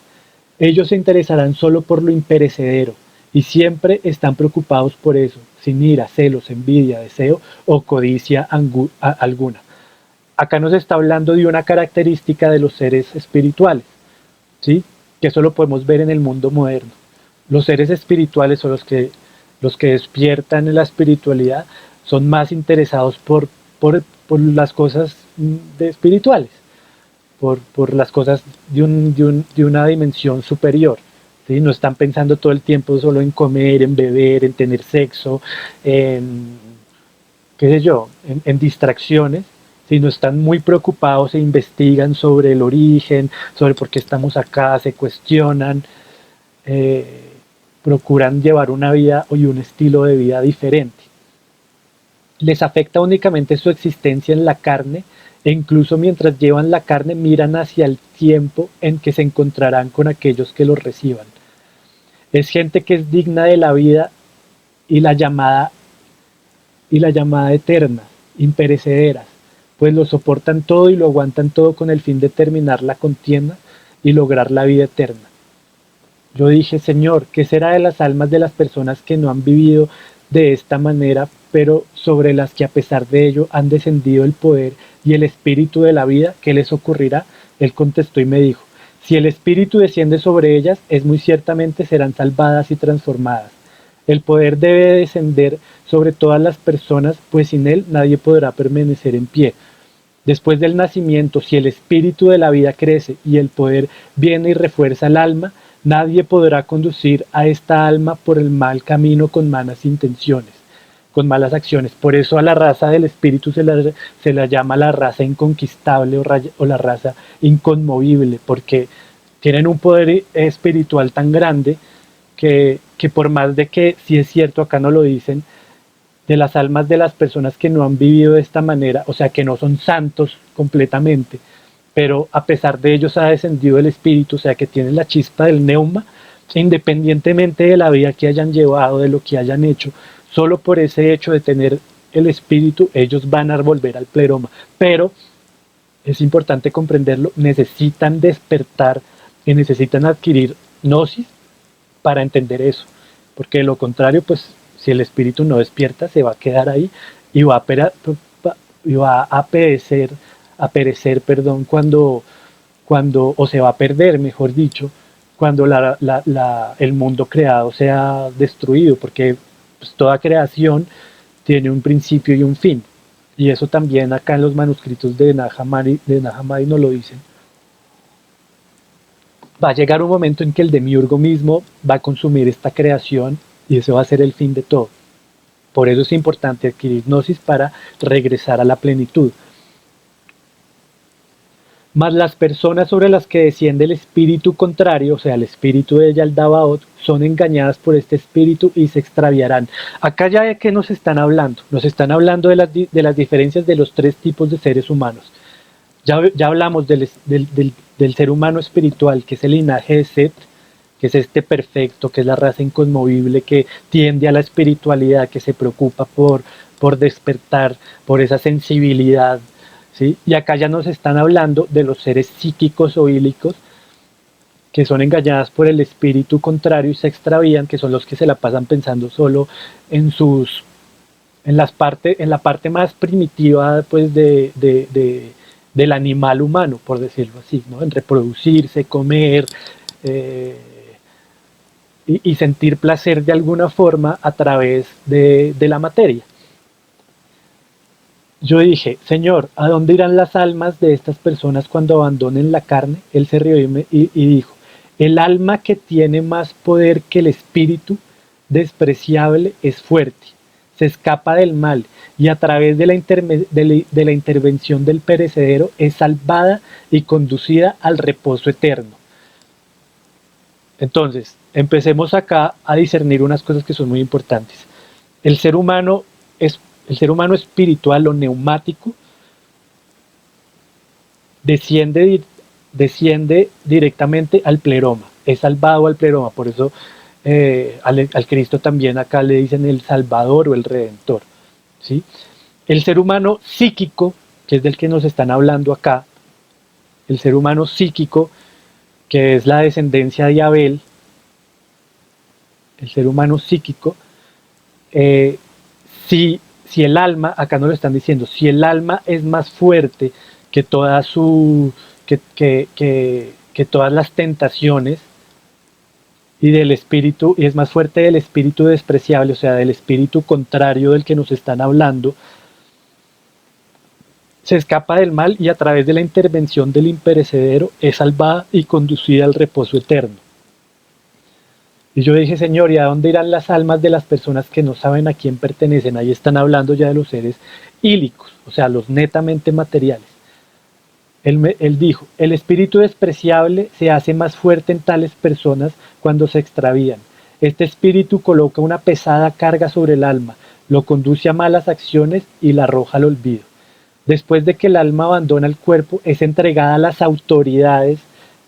solo por lo imperecedero y siempre están preocupados por eso, sin ira, celos, envidia, deseo o codicia alguna. Acá nos está hablando de una característica de los seres espirituales, ¿sí? Que eso lo podemos ver en el mundo moderno. Los seres espirituales son los que despiertan en la espiritualidad, son más interesados por las cosas espirituales, por las cosas de una dimensión superior. ¿Sí? No están pensando todo el tiempo solo en comer, en beber, en tener sexo, en distracciones, sino están muy preocupados e investigan sobre el origen, sobre por qué estamos acá, se cuestionan. procuran llevar una vida y un estilo de vida diferente. Les afecta únicamente su existencia en la carne e incluso mientras llevan la carne miran hacia el tiempo en que se encontrarán con aquellos que los reciban. Es gente que es digna de la vida y la llamada eterna, imperecederas, pues lo soportan todo y lo aguantan todo con el fin de terminar la contienda y lograr la vida eterna. Yo dije, Señor, ¿qué será de las almas de las personas que no han vivido de esta manera, pero sobre las que a pesar de ello han descendido el poder y el espíritu de la vida? ¿Qué les ocurrirá? Él contestó y me dijo, si el espíritu desciende sobre ellas, es muy ciertamente serán salvadas y transformadas. El poder debe descender sobre todas las personas, pues sin él nadie podrá permanecer en pie. Después del nacimiento, si el espíritu de la vida crece y el poder viene y refuerza el alma, nadie podrá conducir a esta alma por el mal camino con malas intenciones, con malas acciones. Por eso a la raza del espíritu se la llama la raza inconquistable o la raza inconmovible, porque tienen un poder espiritual tan grande que por más de que, si es cierto, acá no lo dicen, de las almas de las personas que no han vivido de esta manera, o sea, que no son santos completamente, pero a pesar de ellos ha descendido el espíritu, o sea, que tienen la chispa del neuma, independientemente de la vida que hayan llevado, de lo que hayan hecho, solo por ese hecho de tener el espíritu, ellos van a volver al pleroma. Pero es importante comprenderlo, necesitan despertar y necesitan adquirir gnosis para entender eso, porque de lo contrario, pues si el espíritu no despierta, se va a quedar ahí y va a perecer, perdón, o se va a perder, mejor dicho, cuando el mundo creado sea destruido, porque pues, toda creación tiene un principio y un fin, y eso también acá en los manuscritos de Nag Hammadi nos lo dicen. Va a llegar un momento en que el demiurgo mismo va a consumir esta creación y ese va a ser el fin de todo. Por eso es importante adquirir gnosis para regresar a la plenitud. Mas las personas sobre las que desciende el espíritu contrario, o sea, el espíritu de Yaldabaoth, son engañadas por este espíritu y se extraviarán. Acá ya de qué nos están hablando. Nos están hablando de las diferencias de los tres tipos de seres humanos. Ya hablamos del ser humano espiritual, que es el linaje de Set, que es este perfecto, que es la raza inconmovible, que tiende a la espiritualidad, que se preocupa por despertar, por esa sensibilidad, ¿sí? Y acá ya nos están hablando de los seres psíquicos o ílicos, que son engañadas por el espíritu contrario y se extravían, que son los que se la pasan pensando solo en la parte más primitiva, pues, del animal humano, por decirlo así, ¿no? En reproducirse, comer, y sentir placer de alguna forma a través de la materia. Yo dije, Señor, ¿a dónde irán las almas de estas personas cuando abandonen la carne? Él se rió y dijo, el alma que tiene más poder que el espíritu despreciable es fuerte, se escapa del mal y a través de la intervención del perecedero es salvada y conducida al reposo eterno. Entonces, empecemos acá a discernir unas cosas que son muy importantes. El ser humano espiritual o neumático desciende directamente al pleroma, es salvado al pleroma, por eso al Cristo también acá le dicen el Salvador o el Redentor, ¿sí? El ser humano psíquico, que es del que nos están hablando acá, el ser humano psíquico, que es la descendencia de Abel, el ser humano psíquico, si el alma, acá nos lo están diciendo, si el alma es más fuerte que todas las tentaciones y del espíritu, y es más fuerte del espíritu despreciable, o sea, del espíritu contrario del que nos están hablando, se escapa del mal y a través de la intervención del imperecedero es salvada y conducida al reposo eterno. Y yo dije, Señor, ¿y a dónde irán las almas de las personas que no saben a quién pertenecen? Ahí están hablando ya de los seres ílicos, o sea, los netamente materiales. Él dijo, el espíritu despreciable se hace más fuerte en tales personas cuando se extravían. Este espíritu coloca una pesada carga sobre el alma, lo conduce a malas acciones y la arroja al olvido. Después de que el alma abandona el cuerpo, es entregada a las autoridades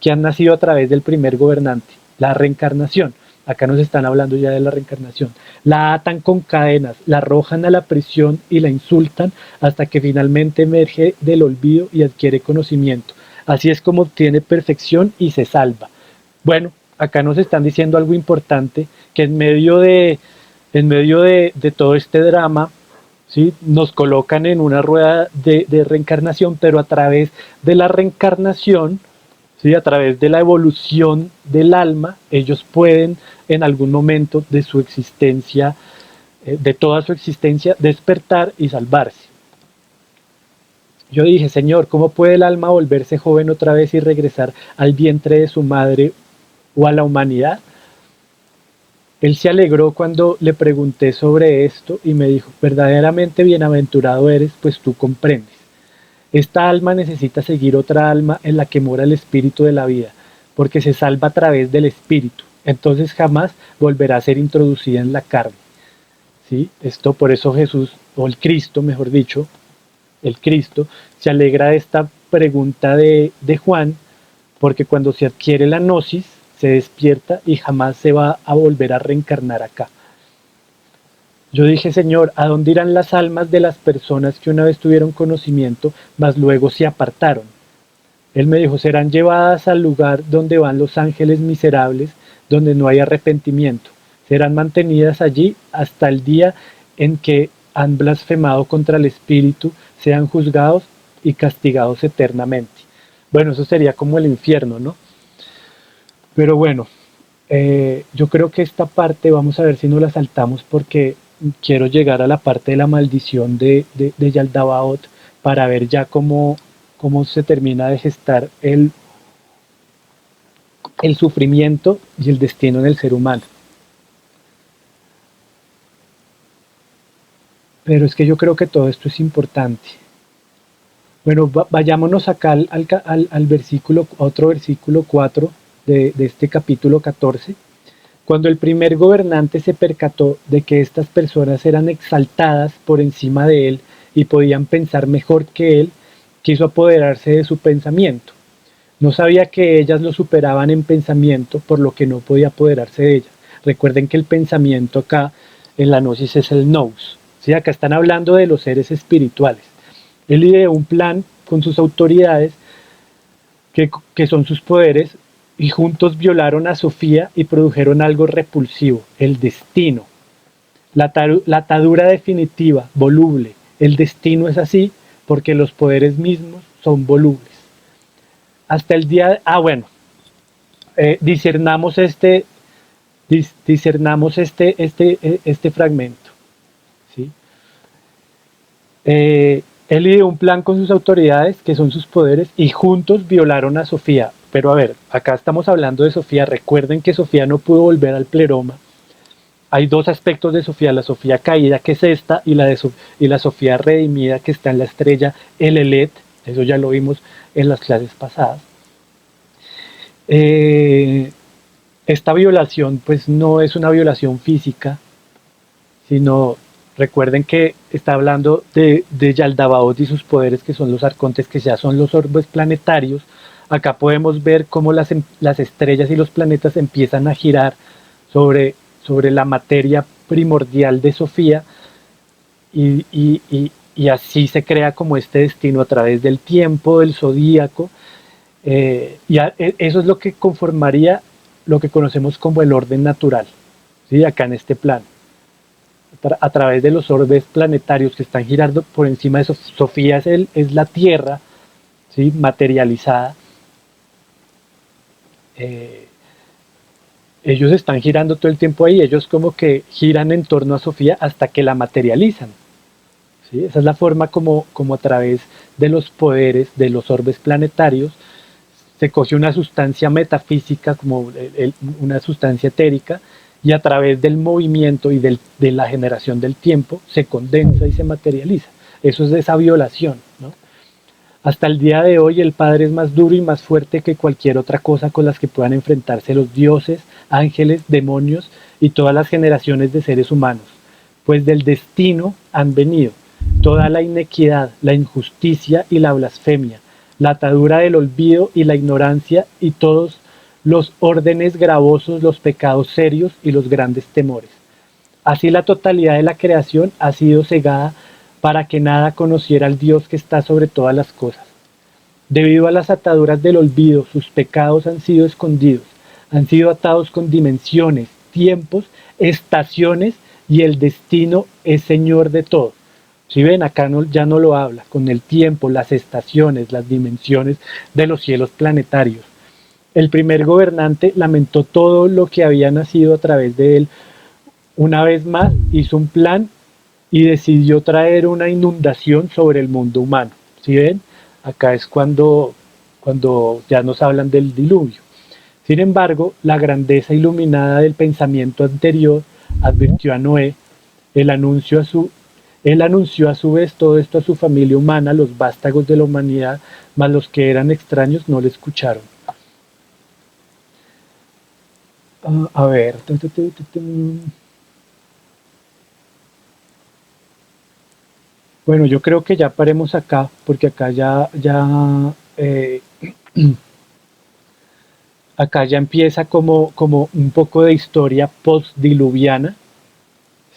que han nacido a través del primer gobernante, la reencarnación. Acá nos están hablando ya de la reencarnación. La atan con cadenas, la arrojan a la prisión y la insultan hasta que finalmente emerge del olvido y adquiere conocimiento. Así es como obtiene perfección y se salva. Bueno, acá nos están diciendo algo importante, que en medio de todo este drama, ¿sí? Nos colocan en una rueda de reencarnación, pero a través de la reencarnación, ¿sí? A través de la evolución del alma, ellos pueden en algún momento de su existencia, de toda su existencia, despertar y salvarse. Yo dije, Señor, ¿cómo puede el alma volverse joven otra vez y regresar al vientre de su madre o a la humanidad? Él se alegró cuando le pregunté sobre esto y me dijo, verdaderamente bienaventurado eres, pues tú comprendes. Esta alma necesita seguir otra alma en la que mora el espíritu de la vida, porque se salva a través del espíritu. Entonces jamás volverá a ser introducida en la carne. ¿Sí? Esto por eso Jesús, o el Cristo, mejor dicho, el Cristo, se alegra de esta pregunta de Juan, porque cuando se adquiere la gnosis, se despierta y jamás se va a volver a reencarnar acá. Yo dije, Señor, ¿a dónde irán las almas de las personas que una vez tuvieron conocimiento, mas luego se apartaron? Él me dijo, serán llevadas al lugar donde van los ángeles miserables, donde no hay arrepentimiento. Serán mantenidas allí hasta el día en que han blasfemado contra el Espíritu, sean juzgados y castigados eternamente. Bueno, eso sería como el infierno, ¿no? Pero bueno, yo creo que esta parte vamos a ver si no la saltamos porque quiero llegar a la parte de la maldición de Yaldabaoth para ver ya cómo se termina de gestar el sufrimiento y el destino en el ser humano. Pero es que yo creo que todo esto es importante. Bueno, vayámonos acá al versículo, otro versículo 4 de este capítulo 14. Cuando el primer gobernante se percató de que estas personas eran exaltadas por encima de él y podían pensar mejor que él, quiso apoderarse de su pensamiento. No sabía que ellas lo superaban en pensamiento, por lo que no podía apoderarse de ellas. Recuerden que el pensamiento acá en la gnosis es el nous. ¿Sí? Acá están hablando de los seres espirituales. Él ideó un plan con sus autoridades, que son sus poderes, y juntos violaron a Sofía y produjeron algo repulsivo, el destino. La atadura definitiva, voluble. El destino es así porque los poderes mismos son volubles. Hasta el día... discernamos este fragmento. ¿Sí? Él ideó un plan con sus autoridades, que son sus poderes, y juntos violaron a Sofía. Pero a ver, acá estamos hablando de Sofía. Recuerden que Sofía no pudo volver al pleroma. Hay dos aspectos de Sofía, la Sofía caída, que es esta, y la Sofía redimida, que está en la estrella Elelet. Eso ya lo vimos en las clases pasadas. Esta violación pues no es una violación física, sino recuerden que está hablando de Yaldabaoth y sus poderes, que son los arcontes, que ya son los orbes planetarios. Acá podemos ver cómo las estrellas y los planetas empiezan a girar sobre la materia primordial de Sofía, y así se crea como este destino a través del tiempo, del zodíaco, eso es lo que conformaría lo que conocemos como el orden natural, ¿sí? Acá en este plano, a través de los orbes planetarios que están girando por encima de Sofía, es la Tierra, ¿sí? Materializada. Ellos están girando todo el tiempo ahí, ellos como que giran en torno a Sofía hasta que la materializan. ¿Sí? Esa es la forma como a través de los poderes de los orbes planetarios se coge una sustancia metafísica, como una sustancia etérica, y a través del movimiento y de la generación del tiempo se condensa y se materializa. Eso es esa violación, ¿no? Hasta el día de hoy el Padre es más duro y más fuerte que cualquier otra cosa con las que puedan enfrentarse los dioses, ángeles, demonios y todas las generaciones de seres humanos, pues del destino han venido toda la inequidad, la injusticia y la blasfemia, la atadura del olvido y la ignorancia y todos los órdenes gravosos, los pecados serios y los grandes temores. Así la totalidad de la creación ha sido cegada para que nada conociera al Dios que está sobre todas las cosas. Debido a las ataduras del olvido, sus pecados han sido escondidos, han sido atados con dimensiones, tiempos, estaciones y el destino es señor de todo. Si ven, acá no, ya no lo habla, con el tiempo, las estaciones, las dimensiones de los cielos planetarios. El primer gobernante lamentó todo lo que había nacido a través de él. Una vez más hizo un plan y decidió traer una inundación sobre el mundo humano. ¿Sí ven? Acá es cuando ya nos hablan del diluvio. Sin embargo, la grandeza iluminada del pensamiento anterior advirtió a Noé. Él anunció a su vez todo esto a su familia humana, los vástagos de la humanidad, mas los que eran extraños no le escucharon. A ver. Bueno, yo creo que ya paremos acá, porque acá acá ya empieza como un poco de historia postdiluviana,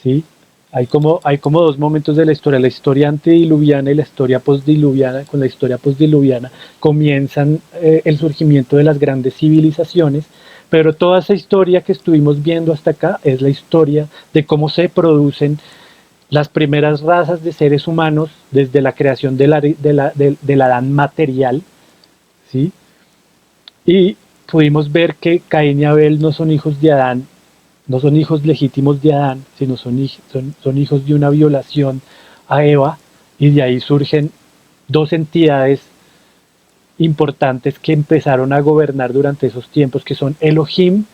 ¿sí? Hay como dos momentos de la historia antediluviana y la historia postdiluviana. Con la historia postdiluviana comienzan el surgimiento de las grandes civilizaciones, pero toda esa historia que estuvimos viendo hasta acá es la historia de cómo se producen las primeras razas de seres humanos desde la creación del Adán material, ¿sí? Y pudimos ver que Caín y Abel no son hijos de Adán, no son hijos legítimos de Adán, sino son hijos de una violación a Eva, y de ahí surgen dos entidades importantes que empezaron a gobernar durante esos tiempos, que son Elohim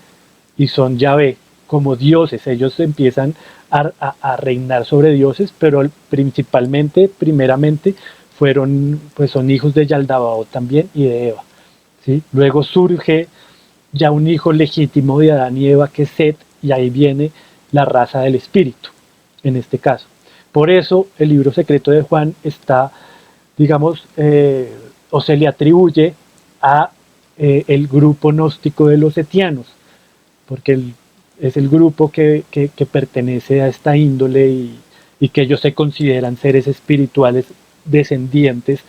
y son Yahvé, como dioses. Ellos empiezan a reinar sobre dioses, pero primeramente son hijos de Yaldabaoth también y de Eva, ¿sí? Luego surge ya un hijo legítimo de Adán y Eva, que es Set, y ahí viene la raza del espíritu, en este caso. Por eso el libro secreto de Juan está, digamos, o se le atribuye a el grupo gnóstico de los setianos, porque es el grupo que pertenece a esta índole y que ellos se consideran seres espirituales descendientes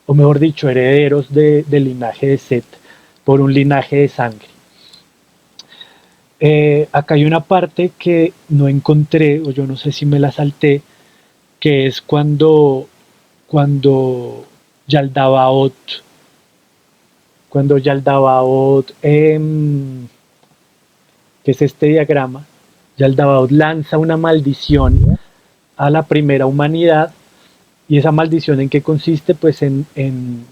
o mejor dicho, herederos del linaje de Set, por un linaje de sangre. Acá hay una parte que no encontré, o yo no sé si me la salté, que es cuando Yaldabaoth, que es este diagrama, Yaldabaoth lanza una maldición a la primera humanidad. ¿Y esa maldición en qué consiste? Pues en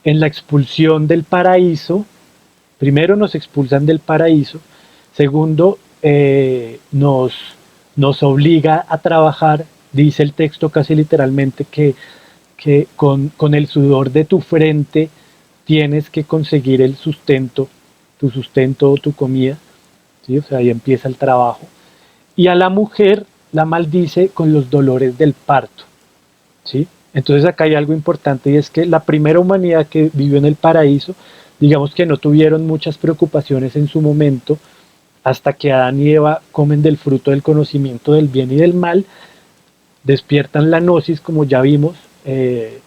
la expulsión del paraíso. Primero nos expulsan del paraíso. Segundo, nos obliga a trabajar. Dice el texto casi literalmente que con el sudor de tu frente tienes que conseguir el sustento, tu sustento o tu comida, ¿sí? O sea, ahí empieza el trabajo. Y a la mujer la maldice con los dolores del parto, ¿sí? Entonces acá hay algo importante, y es que la primera humanidad que vivió en el paraíso, digamos que no tuvieron muchas preocupaciones en su momento, hasta que Adán y Eva comen del fruto del conocimiento del bien y del mal, despiertan la gnosis, como ya vimos, se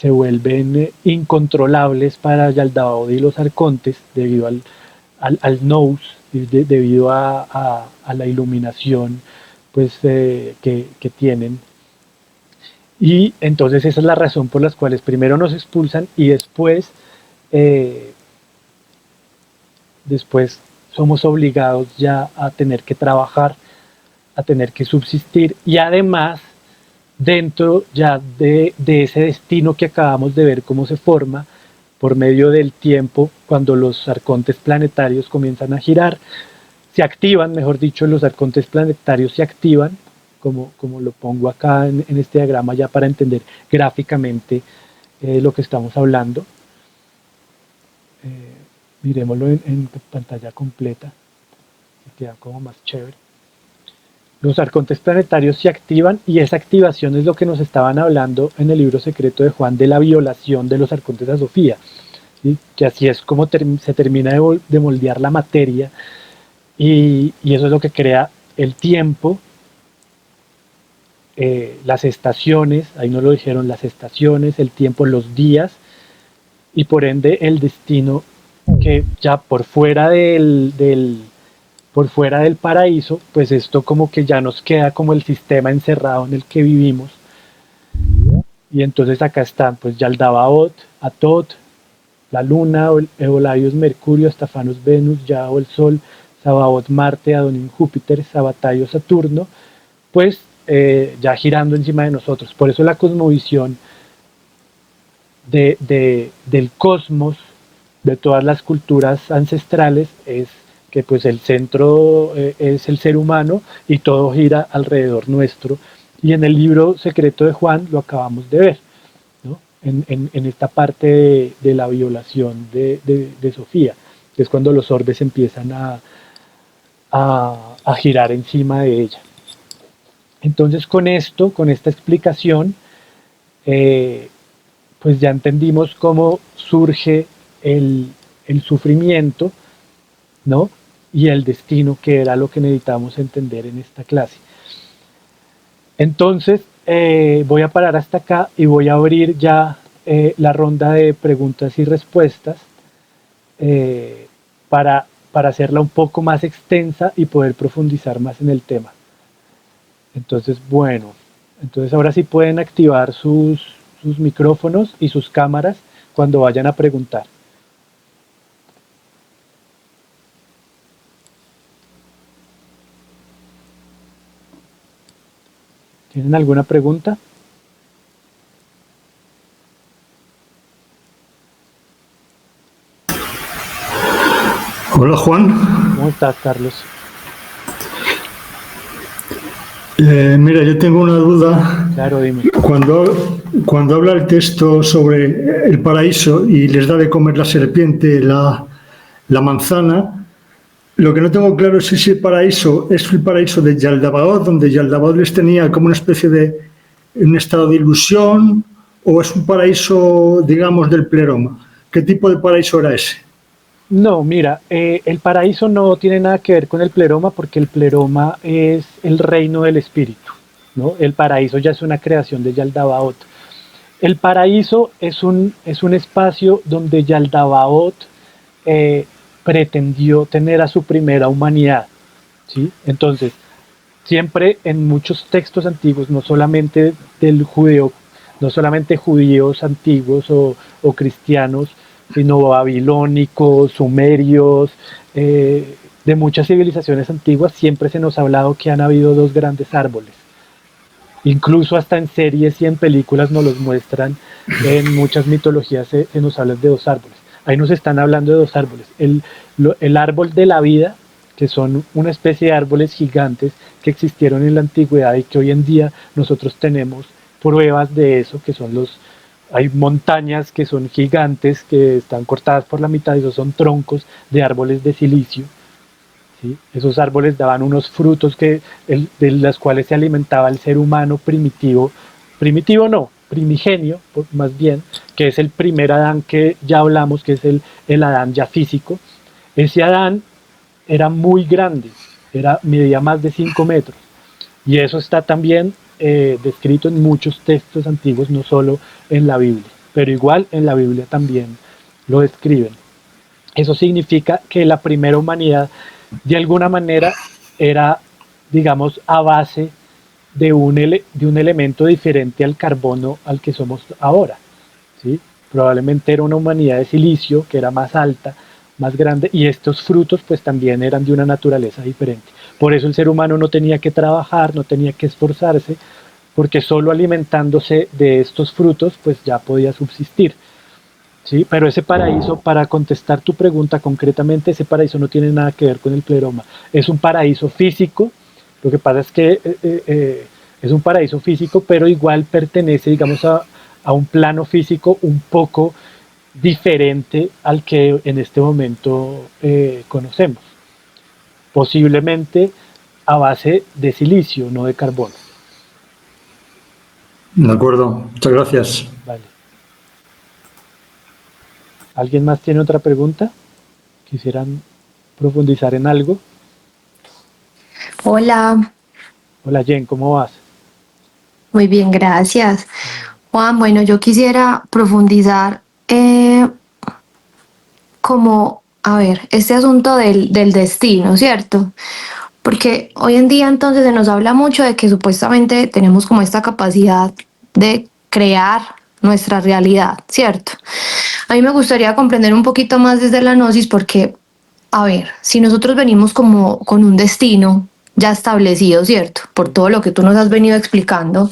vuelven incontrolables para Yaldabaoth y los arcontes debido al nous, debido a la iluminación pues que tienen. Y entonces esa es la razón por las cuales primero nos expulsan y después somos obligados ya a tener que trabajar, a tener que subsistir, y además dentro ya de ese destino que acabamos de ver cómo se forma por medio del tiempo, cuando los arcontes planetarios comienzan a girar, se activan, mejor dicho, los arcontes planetarios se activan, como lo pongo acá en este diagrama ya para entender gráficamente lo que estamos hablando. Miremoslo en pantalla completa, que queda como más chévere. Los arcontes planetarios se activan y esa activación es lo que nos estaban hablando en el libro secreto de Juan de la violación de los arcontes a Sofía, ¿sí? Que así es como se termina de moldear la materia y eso es lo que crea el tiempo, las estaciones, ahí no lo dijeron, las estaciones, el tiempo, los días y por ende el destino que ya por fuera del paraíso, pues esto como que ya nos queda como el sistema encerrado en el que vivimos. Y entonces acá están pues Yaldabaoth, Atot, la Luna, Eolaios Mercurio, Estafanos Venus, Yao el Sol, Sabaoth Marte, Adonim Júpiter, Sabatayo Saturno, pues ya girando encima de nosotros. Por eso la cosmovisión del cosmos, de todas las culturas ancestrales, es que pues el centro es el ser humano y todo gira alrededor nuestro. Y en el libro secreto de Juan lo acabamos de ver, ¿no? En esta parte de la violación de Sofía, que es cuando los orbes empiezan a girar encima de ella. Entonces con esto, con esta explicación, pues ya entendimos cómo surge el sufrimiento, ¿no? Y el destino, que era lo que necesitábamos entender en esta clase. Entonces, voy a parar hasta acá y voy a abrir ya la ronda de preguntas y respuestas para hacerla un poco más extensa y poder profundizar más en el tema. Entonces, bueno, entonces ahora sí pueden activar sus micrófonos y sus cámaras cuando vayan a preguntar. ¿Tienen alguna pregunta? Hola Juan. ¿Cómo estás, Carlos? Mira, yo tengo una duda. Claro, dime. Cuando habla el texto sobre el paraíso y les da de comer la serpiente la manzana, lo que no tengo claro es si ese paraíso es el paraíso de Yaldabaoth, donde Yaldabaoth les tenía como una especie de un estado de ilusión, o es un paraíso, digamos, del pleroma. ¿Qué tipo de paraíso era ese? No, mira, el paraíso no tiene nada que ver con el pleroma porque el pleroma es el reino del espíritu, ¿no? El paraíso ya es una creación de Yaldabaoth. El paraíso es un espacio donde Yaldabaoth pretendió tener a su primera humanidad, ¿sí? Entonces, siempre en muchos textos antiguos, no solamente no solamente judíos antiguos o cristianos, sino babilónicos, sumerios, de muchas civilizaciones antiguas, siempre se nos ha hablado que han habido dos grandes árboles. Incluso hasta en series y en películas nos los muestran, en muchas mitologías se nos habla de dos árboles. Ahí nos están hablando de dos árboles. El árbol de la vida, que son una especie de árboles gigantes que existieron en la antigüedad y que hoy en día nosotros tenemos pruebas de eso, que son hay montañas que son gigantes, que están cortadas por la mitad, y esos son troncos de árboles de silicio, ¿sí? Esos árboles daban unos frutos de los cuales se alimentaba el ser humano primitivo no, primigenio, más bien, que es el primer Adán que ya hablamos, que es el Adán ya físico. Ese Adán era muy grande, medía más de 5 metros, y eso está también descrito en muchos textos antiguos, no solo en la Biblia, pero igual en la Biblia también lo describen. Eso significa que la primera humanidad de alguna manera era, digamos, a base de un elemento diferente al carbono al que somos ahora, ¿sí? Probablemente era una humanidad de silicio que era más alta, más grande, y estos frutos pues también eran de una naturaleza diferente. Por eso el ser humano no tenía que trabajar, no tenía que esforzarse, porque solo alimentándose de estos frutos pues ya podía subsistir, ¿sí? Pero ese paraíso, para contestar tu pregunta concretamente, ese paraíso no tiene nada que ver con el pleroma. Es un paraíso físico, lo que pasa es que es un paraíso físico, pero igual pertenece, digamos, a un plano físico un poco diferente al que en este momento conocemos, posiblemente a base de silicio, no de carbono. De acuerdo, muchas gracias. Vale. ¿Alguien más tiene otra pregunta? ¿Quisieran profundizar en algo? Hola, Hola Jen, ¿cómo vas? muy bien, gracias. Juan, bueno, yo quisiera profundizar como, a ver, este asunto del destino, ¿cierto? Porque hoy en día entonces se nos habla mucho de que supuestamente tenemos como esta capacidad de crear nuestra realidad, ¿cierto? A mí me gustaría comprender un poquito más desde la gnosis porque, a ver, si nosotros venimos como con un destino ya establecido, ¿cierto? Por todo lo que tú nos has venido explicando,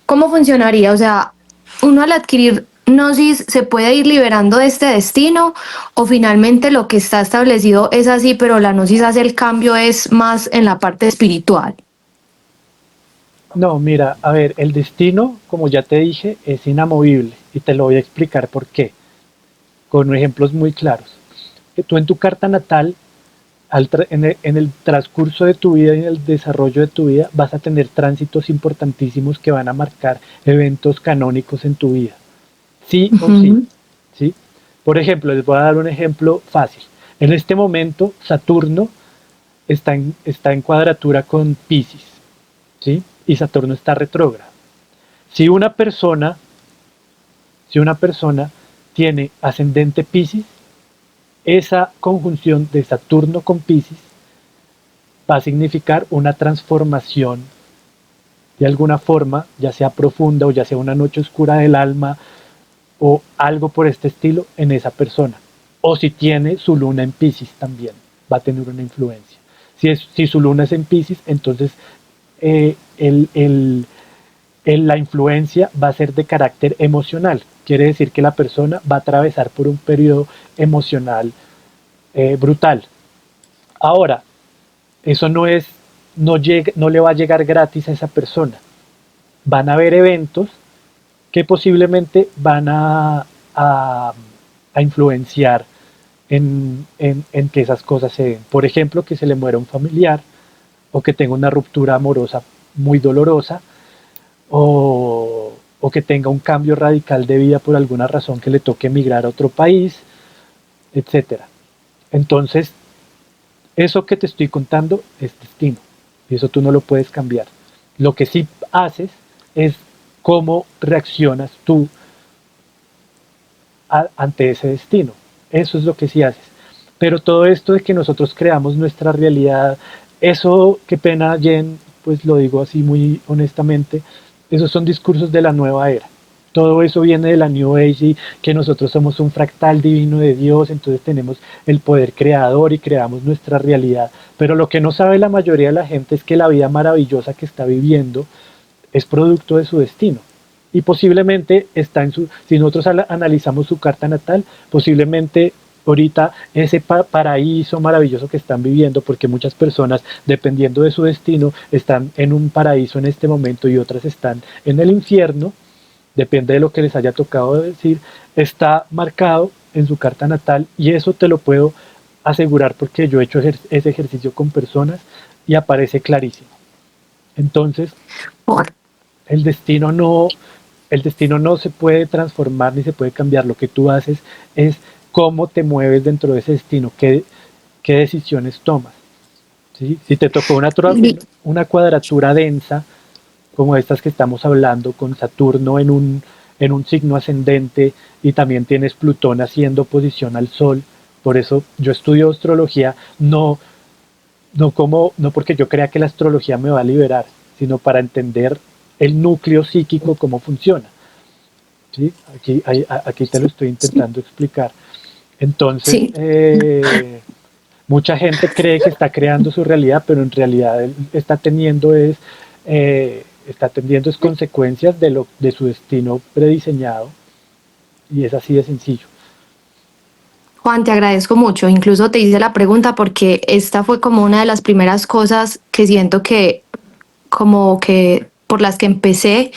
¿cómo funcionaría? O sea, uno al adquirir gnosis se puede ir liberando de este destino o finalmente lo que está establecido es así, pero la gnosis hace el cambio es más en la parte espiritual. No, mira, a ver, el destino, como ya te dije, es inamovible y te lo voy a explicar por qué, con ejemplos muy claros. Tú en tu carta natal, en el transcurso de tu vida y en el desarrollo de tu vida, vas a tener tránsitos importantísimos que van a marcar eventos canónicos en tu vida. Sí o sí, ¿sí? Por ejemplo, les voy a dar un ejemplo fácil. En este momento, Saturno está en cuadratura con Piscis, ¿sí? Y Saturno está retrógrado. Si una persona, si una persona tiene ascendente Piscis, esa conjunción de Saturno con Piscis va a significar una transformación de alguna forma, ya sea profunda o ya sea una noche oscura del alma o algo por este estilo en esa persona. O si tiene su luna en Piscis también va a tener una influencia. Si su luna es en Piscis, entonces eh, el, el, la influencia va a ser de carácter emocional. Quiere decir que la persona va a atravesar por un periodo emocional brutal. Ahora, eso no le va a llegar gratis a esa persona. Van a haber eventos que posiblemente van a influenciar en que esas cosas se den. Por ejemplo, que se le muera un familiar o que tenga una ruptura amorosa muy dolorosa o que tenga un cambio radical de vida por alguna razón que le toque emigrar a otro país, etcétera. Entonces, eso que te estoy contando es destino y eso tú no lo puedes cambiar. Lo que sí haces es cómo reaccionas tú ante ese destino. Eso es lo que sí haces. Pero todo esto de que nosotros creamos nuestra realidad, eso, qué pena, Jen, pues lo digo así muy honestamente, esos son discursos de la nueva era. Todo eso viene de la New Age y que nosotros somos un fractal divino de Dios, entonces tenemos el poder creador y creamos nuestra realidad. Pero lo que no sabe la mayoría de la gente es que la vida maravillosa que está viviendo es producto de su destino. Y posiblemente está en su, si nosotros analizamos su carta natal, posiblemente ahorita ese paraíso maravilloso que están viviendo, porque muchas personas, dependiendo de su destino, están en un paraíso en este momento y otras están en el infierno, depende de lo que les haya tocado decir, está marcado en su carta natal y eso te lo puedo asegurar porque yo he hecho ese ejercicio con personas y aparece clarísimo. Entonces, el destino no, el destino no se puede transformar ni se puede cambiar. Lo que tú haces es cómo te mueves dentro de ese destino, qué decisiones tomas. ¿Sí? Si te tocó una cuadratura densa, como estas que estamos hablando, con Saturno en un signo ascendente y también tienes Plutón haciendo oposición al Sol, por eso yo estudio astrología, no porque yo crea que la astrología me va a liberar, sino para entender el núcleo psíquico, cómo funciona. ¿Sí? Aquí te lo estoy intentando explicar. Entonces, Sí. mucha gente cree que está creando su realidad, pero en realidad él está teniendo consecuencias de su destino prediseñado y es así de sencillo. Juan, te agradezco mucho. Incluso te hice la pregunta porque esta fue como una de las primeras cosas que siento que como que por las que empecé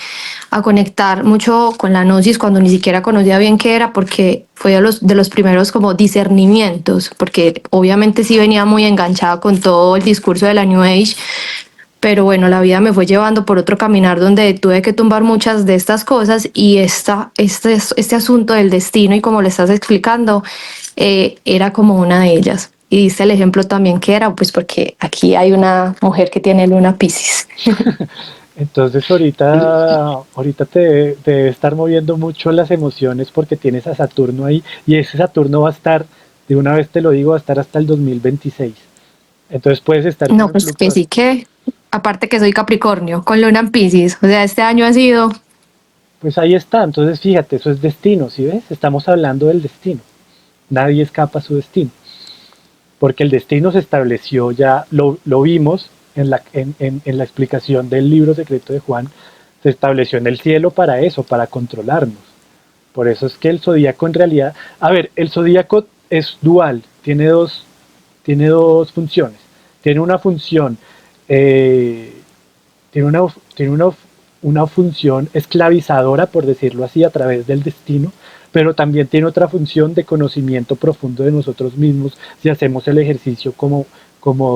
a conectar mucho con la gnosis cuando ni siquiera conocía bien qué era, porque fue de los primeros como discernimientos, porque obviamente sí venía muy enganchada con todo el discurso de la New Age, pero bueno, la vida me fue llevando por otro caminar donde tuve que tumbar muchas de estas cosas y este asunto del destino y como le estás explicando, era como una de ellas. Y dice el ejemplo también que era, pues porque aquí hay una mujer que tiene luna Piscis. Entonces ahorita te debe estar moviendo mucho las emociones porque tienes a Saturno ahí y ese Saturno va a estar, de una vez te lo digo, va a estar hasta el 2026. Entonces puedes estar No, como en pues que sí fluctuación. que, aparte que soy Capricornio, con luna en Piscis, o sea, este año ha sido. Pues ahí está, entonces fíjate, eso es destino, ¿sí ves? Estamos hablando del destino. Nadie escapa a su destino. Porque el destino se estableció ya, lo vimos en la explicación del libro secreto de Juan, se estableció en el cielo para eso, para controlarnos. Por eso es que el zodíaco en realidad, a ver, el zodíaco es dual, tiene dos funciones. Tiene una función, eh, tiene una función esclavizadora, por decirlo así, a través del destino, pero también tiene otra función de conocimiento profundo de nosotros mismos si hacemos el ejercicio como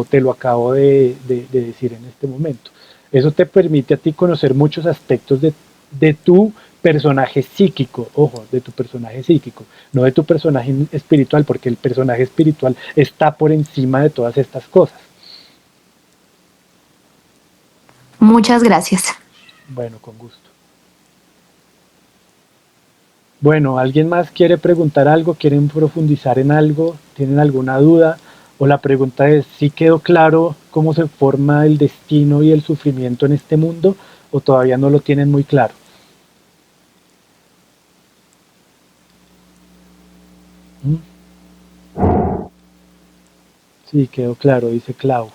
te lo acabo de decir en este momento. Eso te permite a ti conocer muchos aspectos de tu personaje psíquico, ojo, de tu personaje psíquico, no de tu personaje espiritual, porque el personaje espiritual está por encima de todas estas cosas. Muchas gracias. Bueno, con gusto. Bueno, ¿alguien más quiere preguntar algo? ¿Quieren profundizar en algo? ¿Tienen alguna duda? O la pregunta es, ¿sí quedó claro cómo se forma el destino y el sufrimiento en este mundo? ¿O todavía no lo tienen muy claro? ¿Mm? Sí, quedó claro, dice Clau.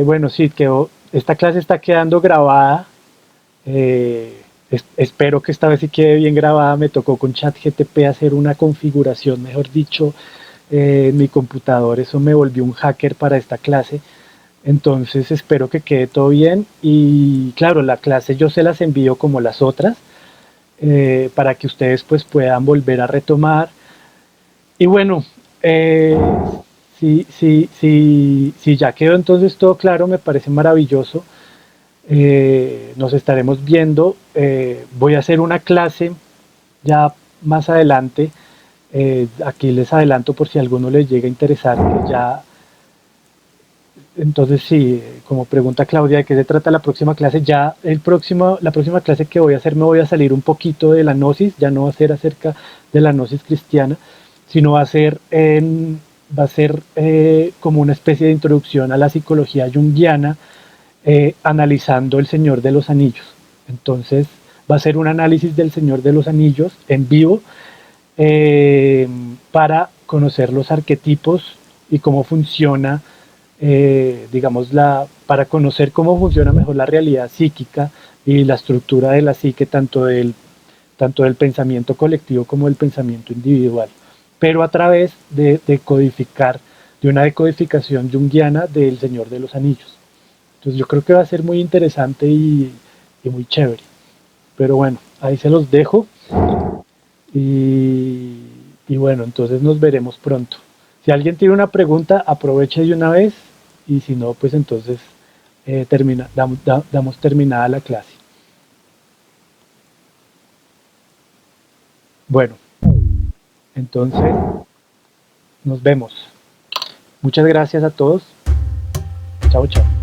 Bueno, sí, esta clase está quedando grabada. Espero que esta vez sí quede bien grabada. Me tocó con ChatGPT hacer una configuración, mejor dicho, en mi computador. Eso me volvió un hacker para esta clase. Entonces espero que quede todo bien. Y claro, la clase yo se las envío como las otras, para que ustedes pues puedan volver a retomar. Y bueno, si ya quedó entonces todo claro, me parece maravilloso. Nos estaremos viendo. Voy a hacer una clase ya más adelante. Aquí les adelanto por si a alguno les llega a interesar, que ya, entonces sí, como pregunta Claudia de qué se trata la próxima clase, ya la próxima clase que voy a hacer me voy a salir un poquito de la gnosis, ya no va a ser acerca de la gnosis cristiana, sino va a ser como una especie de introducción a la psicología junguiana, analizando El Señor de los Anillos. Entonces va a ser un análisis del Señor de los Anillos en vivo, para conocer los arquetipos y cómo funciona, digamos, para conocer cómo funciona mejor la realidad psíquica y la estructura de la psique, tanto del pensamiento colectivo como del pensamiento individual, pero a través de una decodificación junguiana del Señor de los Anillos. Entonces yo creo que va a ser muy interesante y muy chévere. Pero bueno, ahí se los dejo. Y bueno, entonces nos veremos pronto. Si alguien tiene una pregunta, aproveche de una vez. Y si no, pues entonces damos terminada la clase. Bueno, entonces nos vemos. Muchas gracias a todos. Chao, chao.